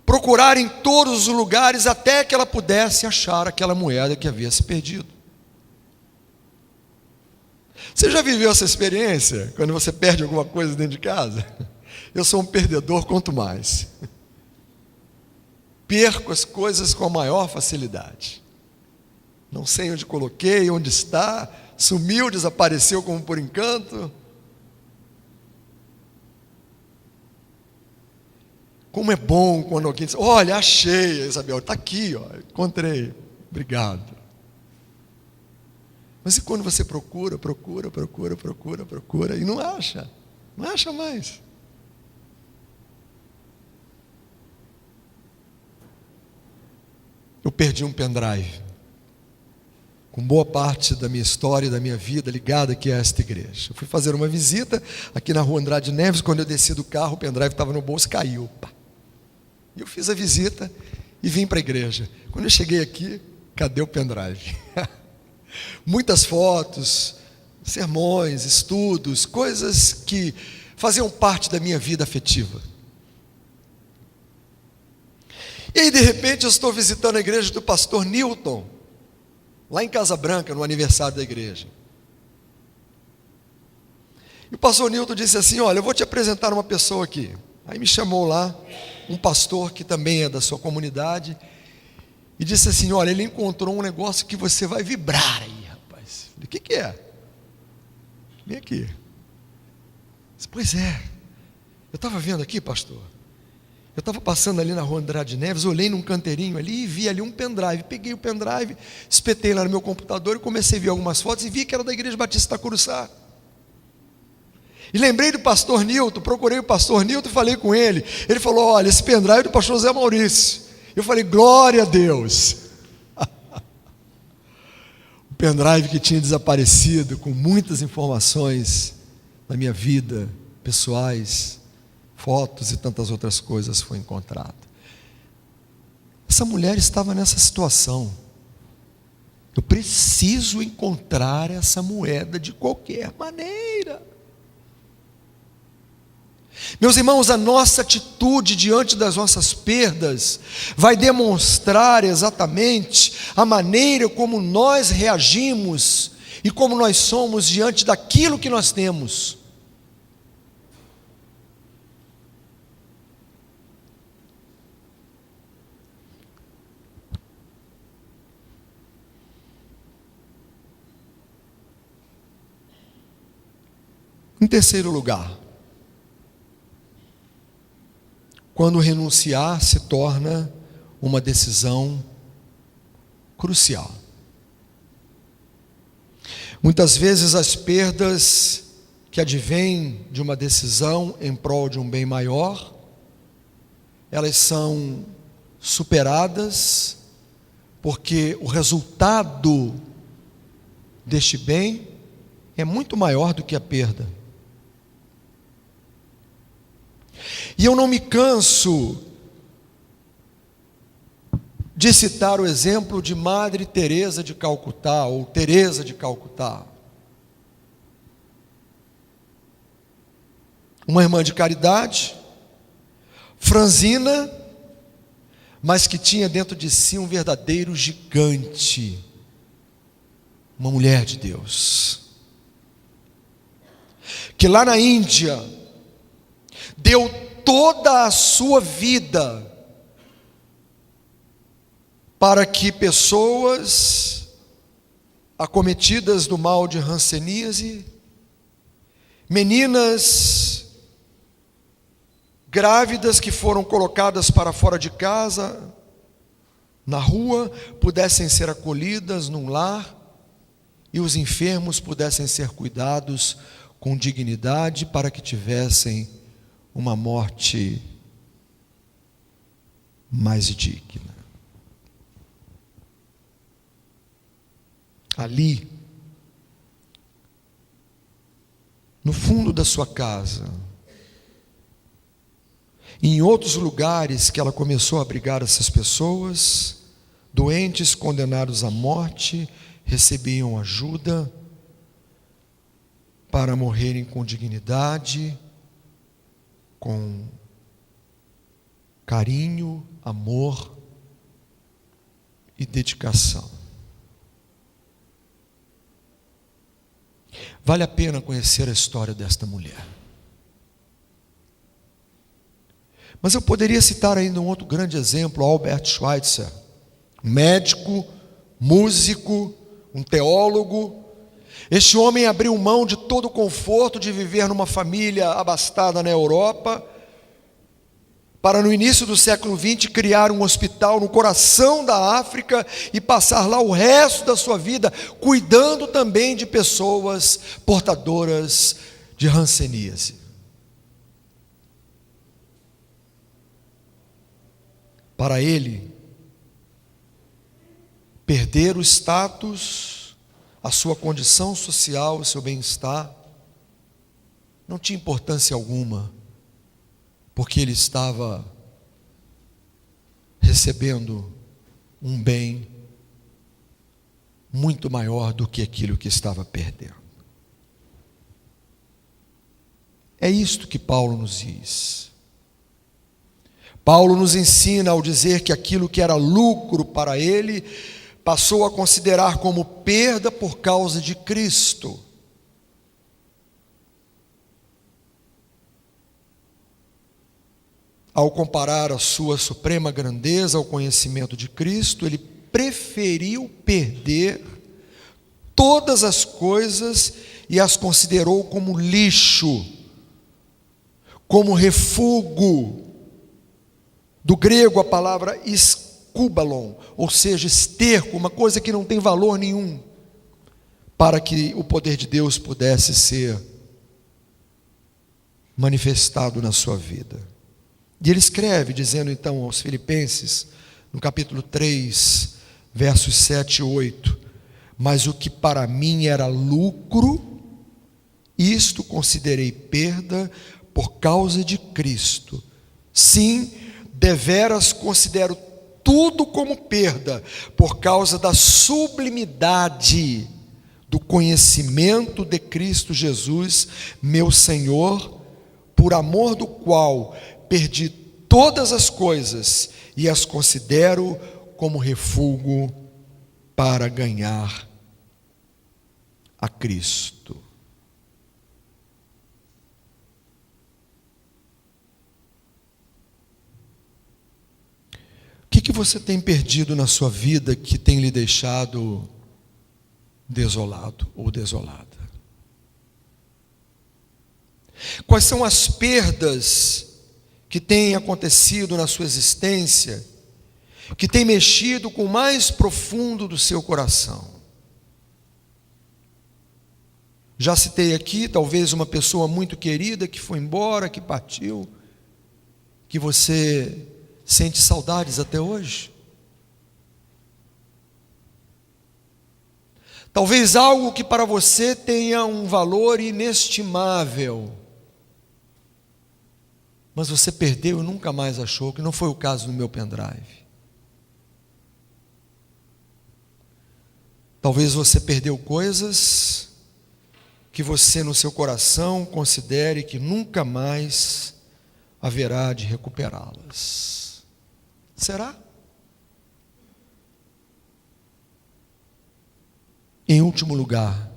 procurar em todos os lugares até que ela pudesse achar aquela moeda que havia se perdido. Você já viveu essa experiência? Quando você perde alguma coisa dentro de casa? Eu sou um perdedor, quanto mais. Perco as coisas com a maior facilidade. Não sei onde coloquei, onde está, sumiu, desapareceu como por encanto. Como é bom quando alguém diz: olha, achei, Isabel, está aqui, ó, encontrei, obrigado. Mas e quando você procura e não acha mais? Eu perdi um pendrive, com boa parte da minha história e da minha vida ligada aqui a esta igreja. Eu fui fazer uma visita aqui na rua Andrade Neves. Quando eu desci do carro, o pendrive estava no bolso e caiu. E eu fiz a visita e vim para a igreja. Quando eu cheguei aqui, cadê o pendrive? Muitas fotos, sermões, estudos, coisas que faziam parte da minha vida afetiva. E aí, de repente, eu estou visitando a igreja do pastor Newton, lá em Casa Branca, no aniversário da igreja. E o pastor Newton disse assim: olha, eu vou te apresentar uma pessoa aqui. Aí me chamou lá, um pastor que também é da sua comunidade, e disse assim: olha, ele encontrou um negócio que você vai vibrar aí, rapaz. Eu falei: o que é? Vem aqui. Eu disse: pois é, eu estava vendo aqui, pastor, eu estava passando ali na rua Andrade Neves, olhei num canteirinho ali e vi ali um pendrive. Peguei o pendrive, espetei lá no meu computador e comecei a ver algumas fotos e vi que era da Igreja Batista Itacuruçá. E lembrei do pastor Nilton, procurei o pastor Nilton e falei com ele. Ele falou: olha, esse pendrive é do pastor Zé Maurício. Eu falei: glória a Deus. O pendrive que tinha desaparecido, com muitas informações da minha vida, pessoais, fotos e tantas outras coisas, foi encontrado. Essa mulher estava nessa situação. Eu preciso encontrar essa moeda de qualquer maneira. Meus irmãos, a nossa atitude diante das nossas perdas vai demonstrar exatamente a maneira como nós reagimos e como nós somos diante daquilo que nós temos. Em terceiro lugar, quando renunciar se torna uma decisão crucial. Muitas vezes as perdas que advêm de uma decisão em prol de um bem maior, elas são superadas, porque o resultado deste bem é muito maior do que a perda. E eu não me canso de citar o exemplo de Madre Teresa de Calcutá, ou Teresa de Calcutá. Uma irmã de caridade, franzina, mas que tinha dentro de si um verdadeiro gigante, uma mulher de Deus, que lá na Índia deu toda a sua vida para que pessoas acometidas do mal de hanseníase, meninas grávidas que foram colocadas para fora de casa, na rua, pudessem ser acolhidas num lar, e os enfermos pudessem ser cuidados com dignidade para que tivessem uma morte mais digna. Ali, no fundo da sua casa, e em outros lugares que ela começou a abrigar essas pessoas, doentes condenados à morte, recebiam ajuda para morrerem com dignidade, com carinho, amor e dedicação. Vale a pena conhecer a história desta mulher. Mas eu poderia citar ainda um outro grande exemplo, Albert Schweitzer, médico, músico, um teólogo. Este homem abriu mão de todo o conforto de viver numa família abastada na Europa, para no início do século XX criar um hospital no coração da África e passar lá o resto da sua vida cuidando também de pessoas portadoras de hanseníase. Para ele, perder o status, a sua condição social, o seu bem-estar, não tinha importância alguma, porque ele estava recebendo um bem muito maior do que aquilo que estava perdendo. É isto que Paulo nos diz. Paulo nos ensina ao dizer que aquilo que era lucro para ele, passou a considerar como perda por causa de Cristo. Ao comparar a sua suprema grandeza ao conhecimento de Cristo, ele preferiu perder todas as coisas e as considerou como lixo, como refúgio. Do grego a palavra escúbalon, ou seja, esterco, uma coisa que não tem valor nenhum, para que o poder de Deus pudesse ser manifestado na sua vida. E ele escreve, dizendo então aos Filipenses, no capítulo 3, versos 7 e 8: mas o que para mim era lucro, isto considerei perda por causa de Cristo. Sim, deveras considero tudo como perda, por causa da sublimidade do conhecimento de Cristo Jesus, meu Senhor, por amor do qual perdi todas as coisas e as considero como refúgio para ganhar a Cristo. O que você tem perdido na sua vida que tem lhe deixado desolado ou desolada? Quais são as perdas que têm acontecido na sua existência, que têm mexido com o mais profundo do seu coração? Já citei aqui, talvez uma pessoa muito querida que foi embora, que partiu, que você sente saudades até hoje. Talvez algo que para você tenha um valor inestimável, mas você perdeu e nunca mais achou, que não foi o caso no meu pendrive. Talvez você perdeu coisas que você no seu coração considere que nunca mais haverá de recuperá-las. Será? Em último lugar,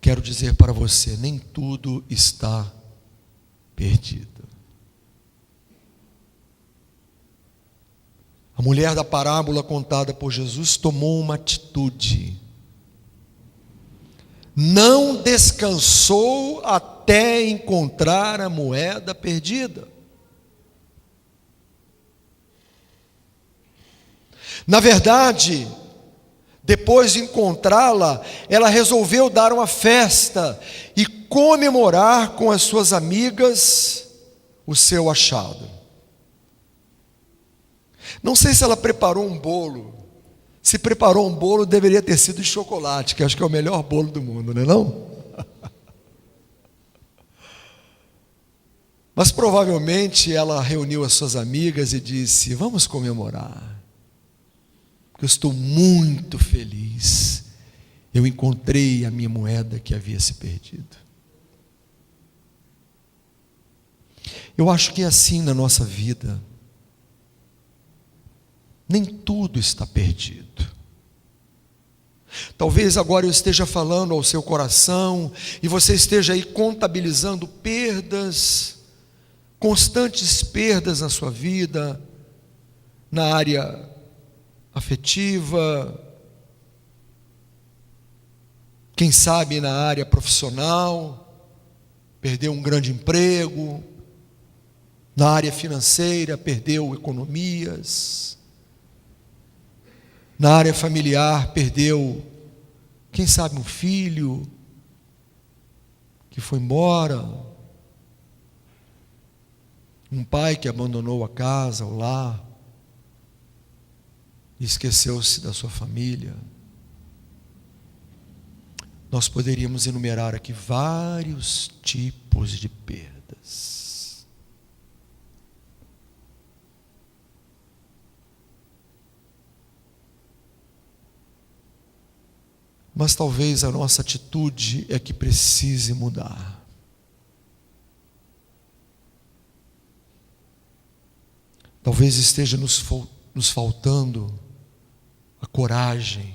quero dizer para você, nem tudo está perdido. A mulher da parábola contada por Jesus tomou uma atitude. Não descansou até encontrar a moeda perdida. Na verdade, depois de encontrá-la, ela resolveu dar uma festa e comemorar com as suas amigas o seu achado. Não sei se ela preparou um bolo. Se preparou um bolo, deveria ter sido de chocolate, que acho que é o melhor bolo do mundo, não é não? Mas provavelmente ela reuniu as suas amigas e disse: vamos comemorar, porque eu estou muito feliz, eu encontrei a minha moeda que havia se perdido. Eu acho que é assim na nossa vida. Nem tudo está perdido. Talvez agora eu esteja falando ao seu coração e você esteja aí contabilizando perdas, constantes perdas na sua vida, na área afetiva, quem sabe na área profissional, perdeu um grande emprego, na área financeira, perdeu economias, na área familiar, perdeu, quem sabe, um filho que foi embora, um pai que abandonou a casa, o lar, e esqueceu-se da sua família. Nós poderíamos enumerar aqui vários tipos de perdas. Mas talvez a nossa atitude é que precise mudar. Talvez esteja nos faltando a coragem,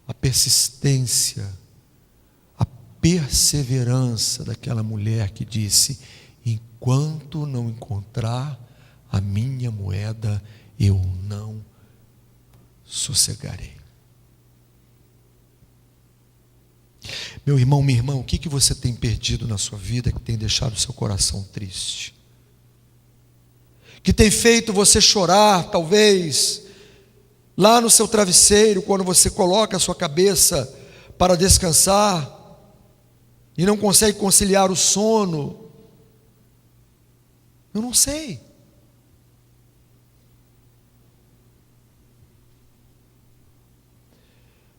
a persistência, a perseverança daquela mulher que disse: enquanto não encontrar a minha moeda, eu não sossegarei. Meu irmão, minha irmã, o que você tem perdido na sua vida que tem deixado o seu coração triste? Que tem feito você chorar, talvez, lá no seu travesseiro, quando você coloca a sua cabeça para descansar, e não consegue conciliar o sono. Eu não sei.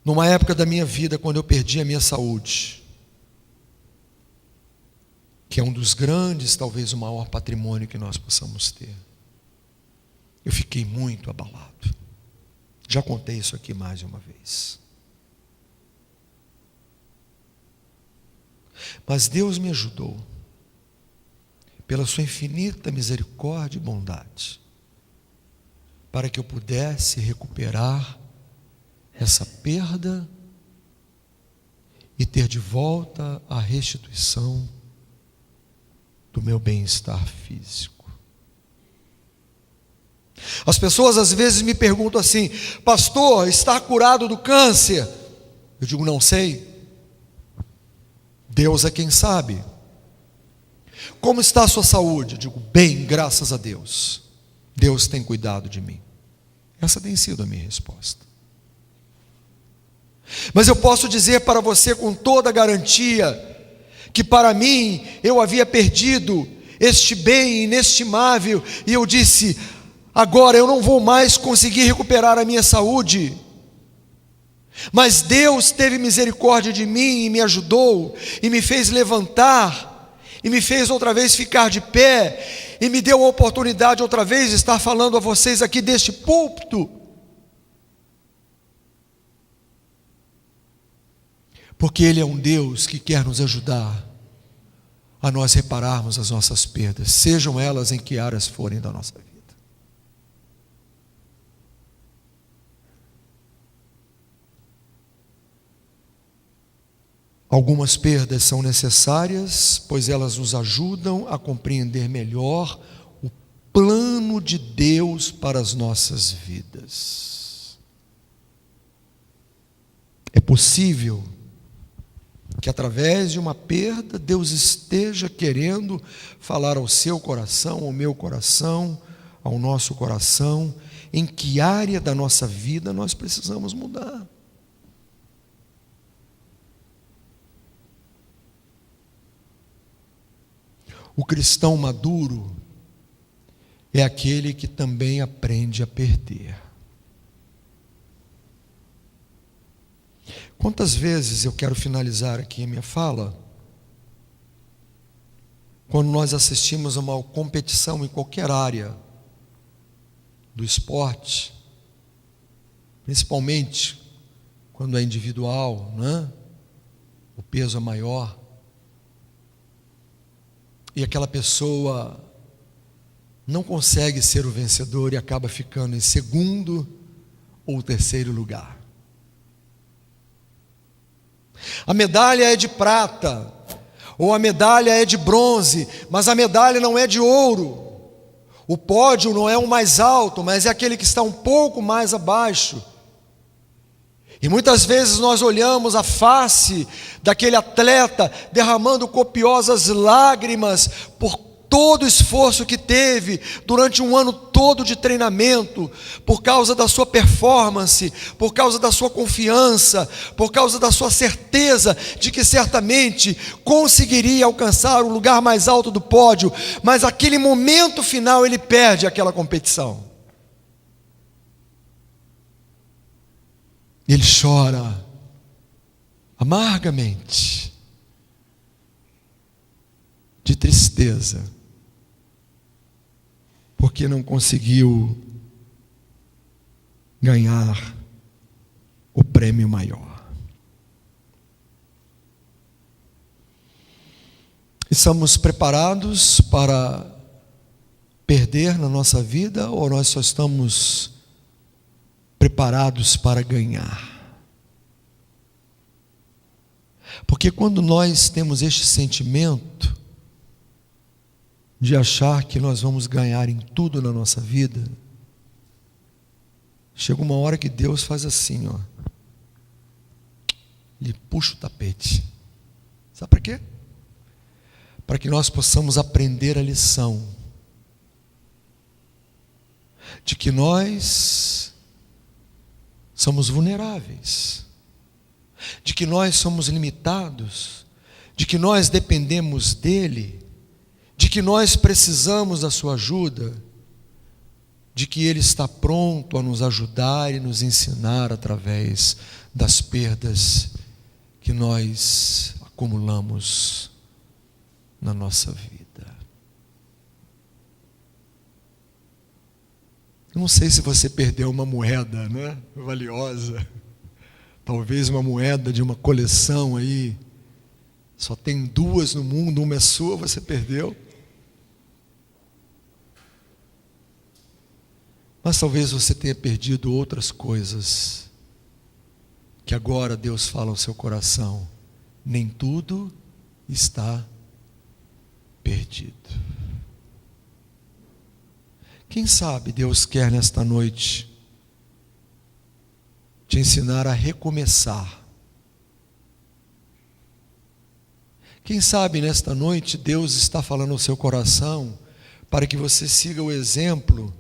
Numa época da minha vida, quando eu perdi a minha saúde, que é um dos grandes, talvez o maior patrimônio que nós possamos ter, eu fiquei muito abalado. Já contei isso aqui mais de uma vez. Mas Deus me ajudou, pela sua infinita misericórdia e bondade, para que eu pudesse recuperar essa perda e ter de volta a restituição do meu bem-estar físico. As pessoas às vezes me perguntam assim: pastor, está curado do câncer? Eu digo, não sei. Deus é quem sabe. Como está a sua saúde? Eu digo, bem, graças a Deus. Deus tem cuidado de mim. Essa tem sido a minha resposta. Mas eu posso dizer para você com toda a garantia que para mim eu havia perdido este bem inestimável, e eu disse: agora eu não vou mais conseguir recuperar a minha saúde. Mas Deus teve misericórdia de mim e me ajudou, e me fez levantar, e me fez outra vez ficar de pé, e me deu a oportunidade outra vez de estar falando a vocês aqui deste púlpito. Porque Ele é um Deus que quer nos ajudar a nós repararmos as nossas perdas, sejam elas em que áreas forem da nossa vida. Algumas perdas são necessárias, pois elas nos ajudam a compreender melhor o plano de Deus para as nossas vidas. É possível que através de uma perda, Deus esteja querendo falar ao seu coração, ao meu coração, ao nosso coração, em que área da nossa vida nós precisamos mudar. O cristão maduro é aquele que também aprende a perder. Quantas vezes, eu quero finalizar aqui a minha fala, quando nós assistimos a uma competição em qualquer área do esporte, principalmente quando é individual, né? O peso é maior, e aquela pessoa não consegue ser o vencedor e acaba ficando em segundo ou terceiro lugar. A medalha é de prata, ou a medalha é de bronze, mas a medalha não é de ouro. O pódio não é o mais alto, mas é aquele que está um pouco mais abaixo. E muitas vezes nós olhamos a face daquele atleta derramando copiosas lágrimas por todo o esforço que teve durante um ano todo de treinamento, por causa da sua performance, por causa da sua confiança, por causa da sua certeza de que certamente conseguiria alcançar o lugar mais alto do pódio, mas aquele momento final ele perde aquela competição. Ele chora amargamente, de tristeza, porque não conseguiu ganhar o prêmio maior. Estamos preparados para perder na nossa vida, ou nós só estamos preparados para ganhar? Porque quando nós temos este sentimento de achar que nós vamos ganhar em tudo na nossa vida, chega uma hora que Deus faz assim, ó, Ele puxa o tapete. Sabe para quê? Para que nós possamos aprender a lição de que nós somos vulneráveis, de que nós somos limitados, de que nós dependemos dele, de que nós precisamos da sua ajuda, de que ele está pronto a nos ajudar e nos ensinar através das perdas que nós acumulamos na nossa vida. Eu não sei se você perdeu uma moeda, né, valiosa, talvez uma moeda de uma coleção aí, só tem 2 no mundo, uma é sua, você perdeu. Mas talvez você tenha perdido outras coisas, que agora Deus fala ao seu coração: nem tudo está perdido. Quem sabe Deus quer nesta noite te ensinar a recomeçar. Quem sabe nesta noite Deus está falando ao seu coração para que você siga o exemplo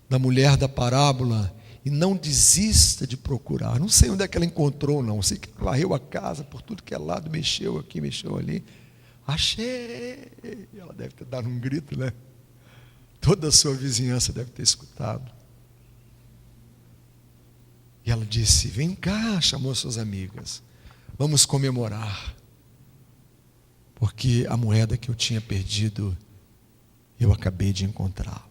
da mulher da parábola e não desista de procurar. Não sei onde é que ela encontrou, não. Sei que varreu a casa por tudo que é lado, mexeu aqui, mexeu ali. Achei! Ela deve ter dado um grito, né? Toda a sua vizinhança deve ter escutado. E ela disse: vem cá, chamou suas amigas, vamos comemorar, porque a moeda que eu tinha perdido, eu acabei de encontrá-la.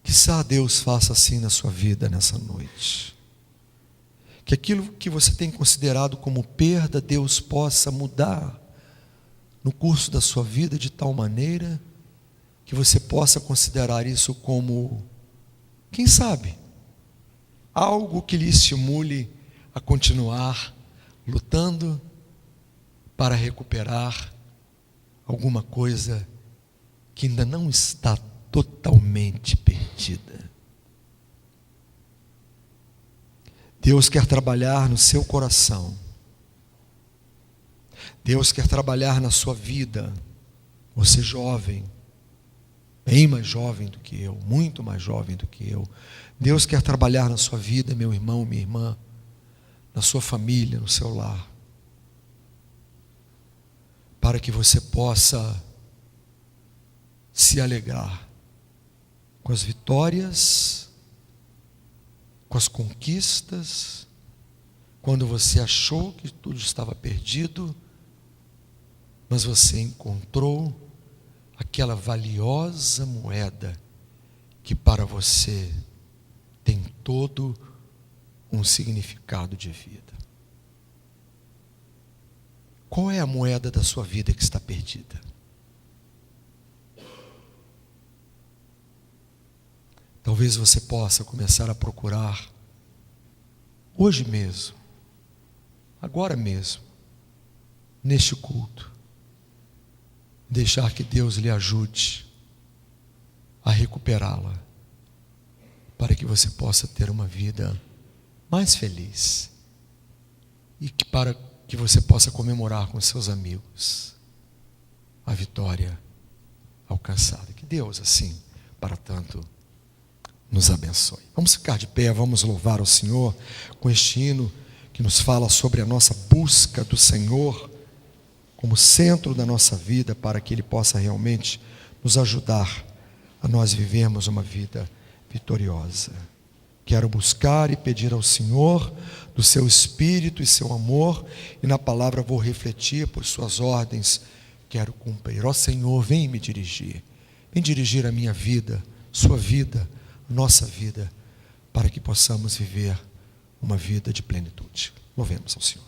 Quizá Deus faça assim na sua vida nessa noite. Que aquilo que você tem considerado como perda, Deus possa mudar no curso da sua vida de tal maneira que você possa considerar isso como, quem sabe, algo que lhe estimule a continuar lutando para recuperar alguma coisa que ainda não está totalmente perdida. Deus quer trabalhar no seu coração. Deus quer trabalhar na sua vida. Você jovem, bem mais jovem do que eu, muito mais jovem do que eu. Deus quer trabalhar na sua vida, meu irmão, minha irmã, na sua família, no seu lar, para que você possa se alegrar com as vitórias, com as conquistas, quando você achou que tudo estava perdido, mas você encontrou aquela valiosa moeda que para você tem todo um significado de vida. Qual é a moeda da sua vida que está perdida? Talvez você possa começar a procurar hoje mesmo, agora mesmo, neste culto, deixar que Deus lhe ajude a recuperá-la, para que você possa ter uma vida mais feliz e para que você possa comemorar com seus amigos a vitória alcançada. Que Deus, assim, para tanto, nos abençoe. Vamos ficar de pé, vamos louvar o Senhor com este hino que nos fala sobre a nossa busca do Senhor como centro da nossa vida, para que Ele possa realmente nos ajudar a nós vivermos uma vida vitoriosa. Quero buscar e pedir ao Senhor do seu Espírito e seu amor, e na palavra vou refletir por suas ordens, quero cumprir. Ó Senhor, vem me dirigir, vem dirigir a minha vida, sua vida, nossa vida, para que possamos viver uma vida de plenitude. Louvemos ao Senhor.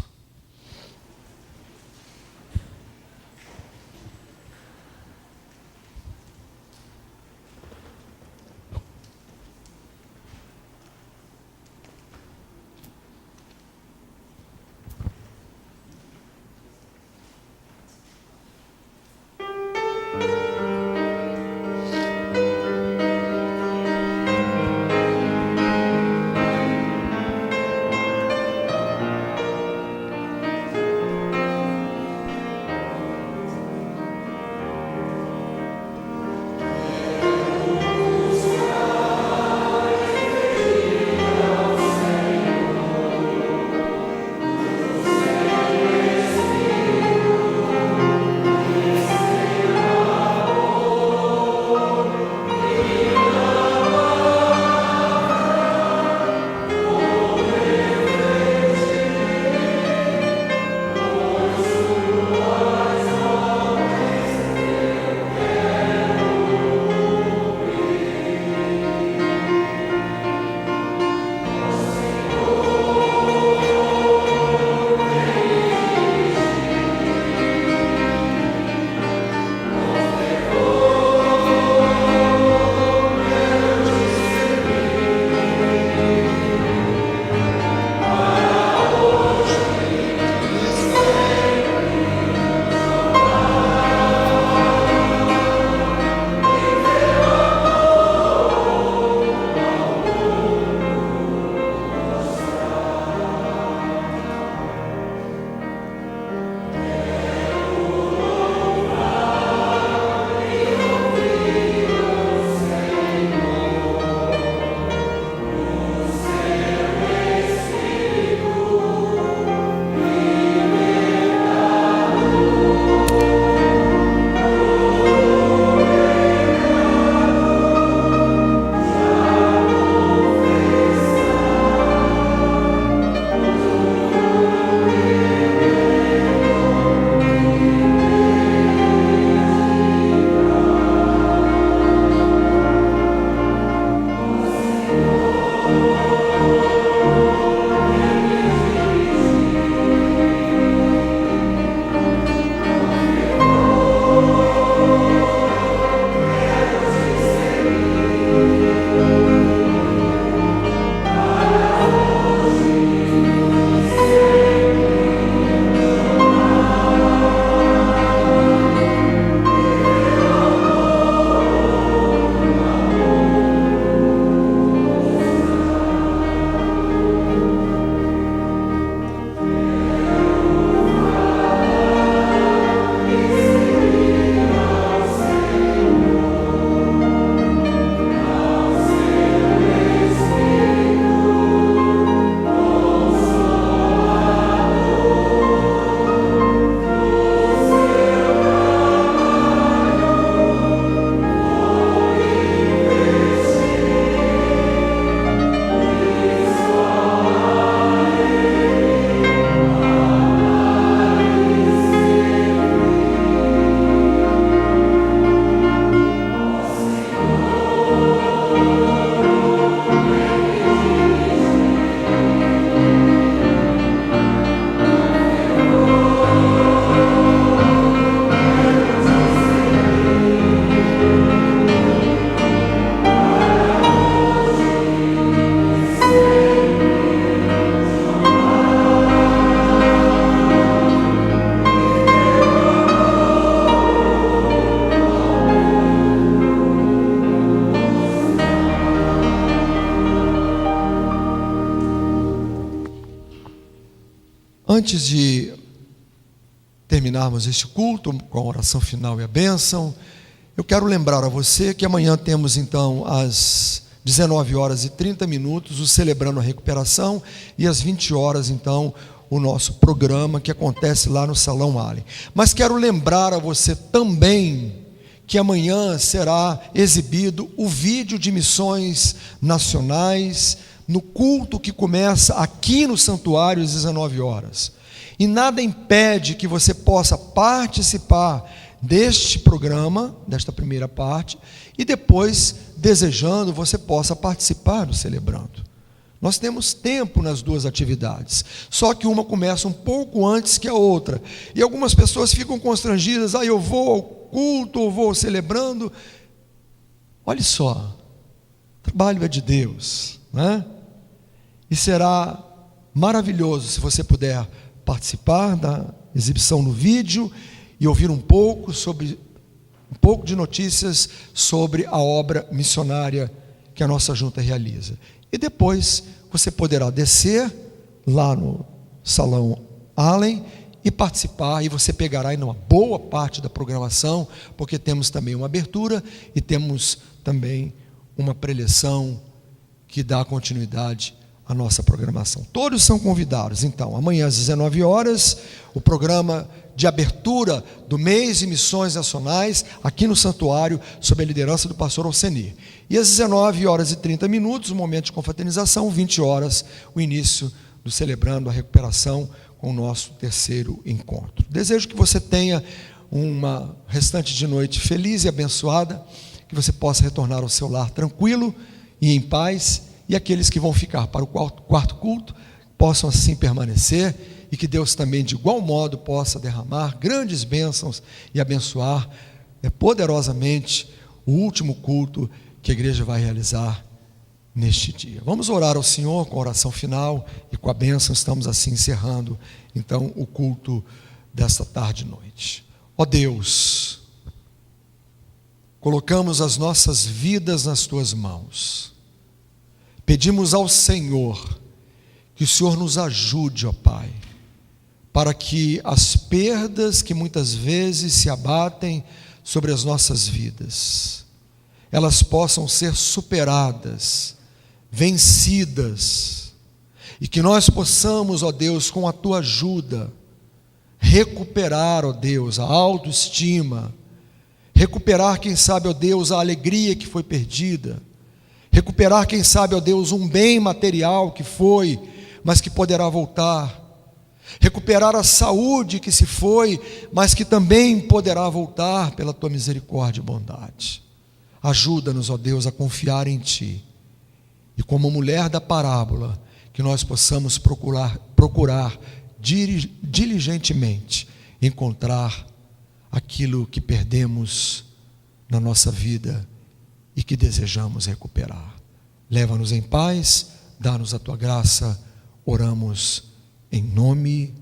Antes de terminarmos este culto com a oração final e a bênção, eu quero lembrar a você que amanhã temos então às 19h30 o Celebrando a Recuperação e às 20h então o nosso programa que acontece lá no Salão Allen. Mas quero lembrar a você também que amanhã será exibido o vídeo de missões nacionais no culto que começa aqui no santuário às 19h. E nada impede que você possa participar deste programa, desta primeira parte, e depois, desejando, você possa participar do Celebrando. Nós temos tempo nas duas atividades, só que uma começa um pouco antes que a outra, e algumas pessoas ficam constrangidas, eu vou ao culto, ou vou ao Celebrando. Olha só, o trabalho é de Deus, né? E será maravilhoso se você puder participar da exibição no vídeo e ouvir um pouco de notícias sobre a obra missionária que a nossa junta realiza. E depois você poderá descer lá no Salão Allen e participar, e você pegará aí uma boa parte da programação, porque temos também uma abertura e temos também uma preleção que dá continuidade à nossa programação. Todos são convidados. Então, amanhã às 19h, o programa de abertura do mês de missões nacionais aqui no santuário, sob a liderança do pastor Alcenir. E às 19h30, o momento de confraternização, 20h, o início do Celebrando a Recuperação com o nosso terceiro encontro. Desejo que você tenha uma restante de noite feliz e abençoada, que você possa retornar ao seu lar tranquilo e em paz, e aqueles que vão ficar para o quarto culto possam assim permanecer, e que Deus também de igual modo possa derramar grandes bênçãos e abençoar poderosamente o último culto que a igreja vai realizar neste dia. Vamos orar ao Senhor com a oração final e com a bênção. Estamos assim encerrando então o culto desta tarde e noite. Ó Deus, colocamos as nossas vidas nas tuas mãos. Pedimos ao Senhor que o Senhor nos ajude, ó Pai, para que as perdas que muitas vezes se abatem sobre as nossas vidas, elas possam ser superadas, vencidas, e que nós possamos, ó Deus, com a Tua ajuda, recuperar, ó Deus, a autoestima, recuperar, quem sabe, ó Deus, a alegria que foi perdida, recuperar, quem sabe, ó Deus, um bem material que foi, mas que poderá voltar, recuperar a saúde que se foi, mas que também poderá voltar pela Tua misericórdia e bondade. Ajuda-nos, ó Deus, a confiar em Ti, e como mulher da parábola, que nós possamos procurar diligentemente encontrar aquilo que perdemos na nossa vida e que desejamos recuperar. Leva-nos em paz, dá-nos a Tua graça, oramos em nome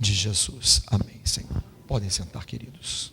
de Jesus. Amém, Senhor. Podem sentar, queridos.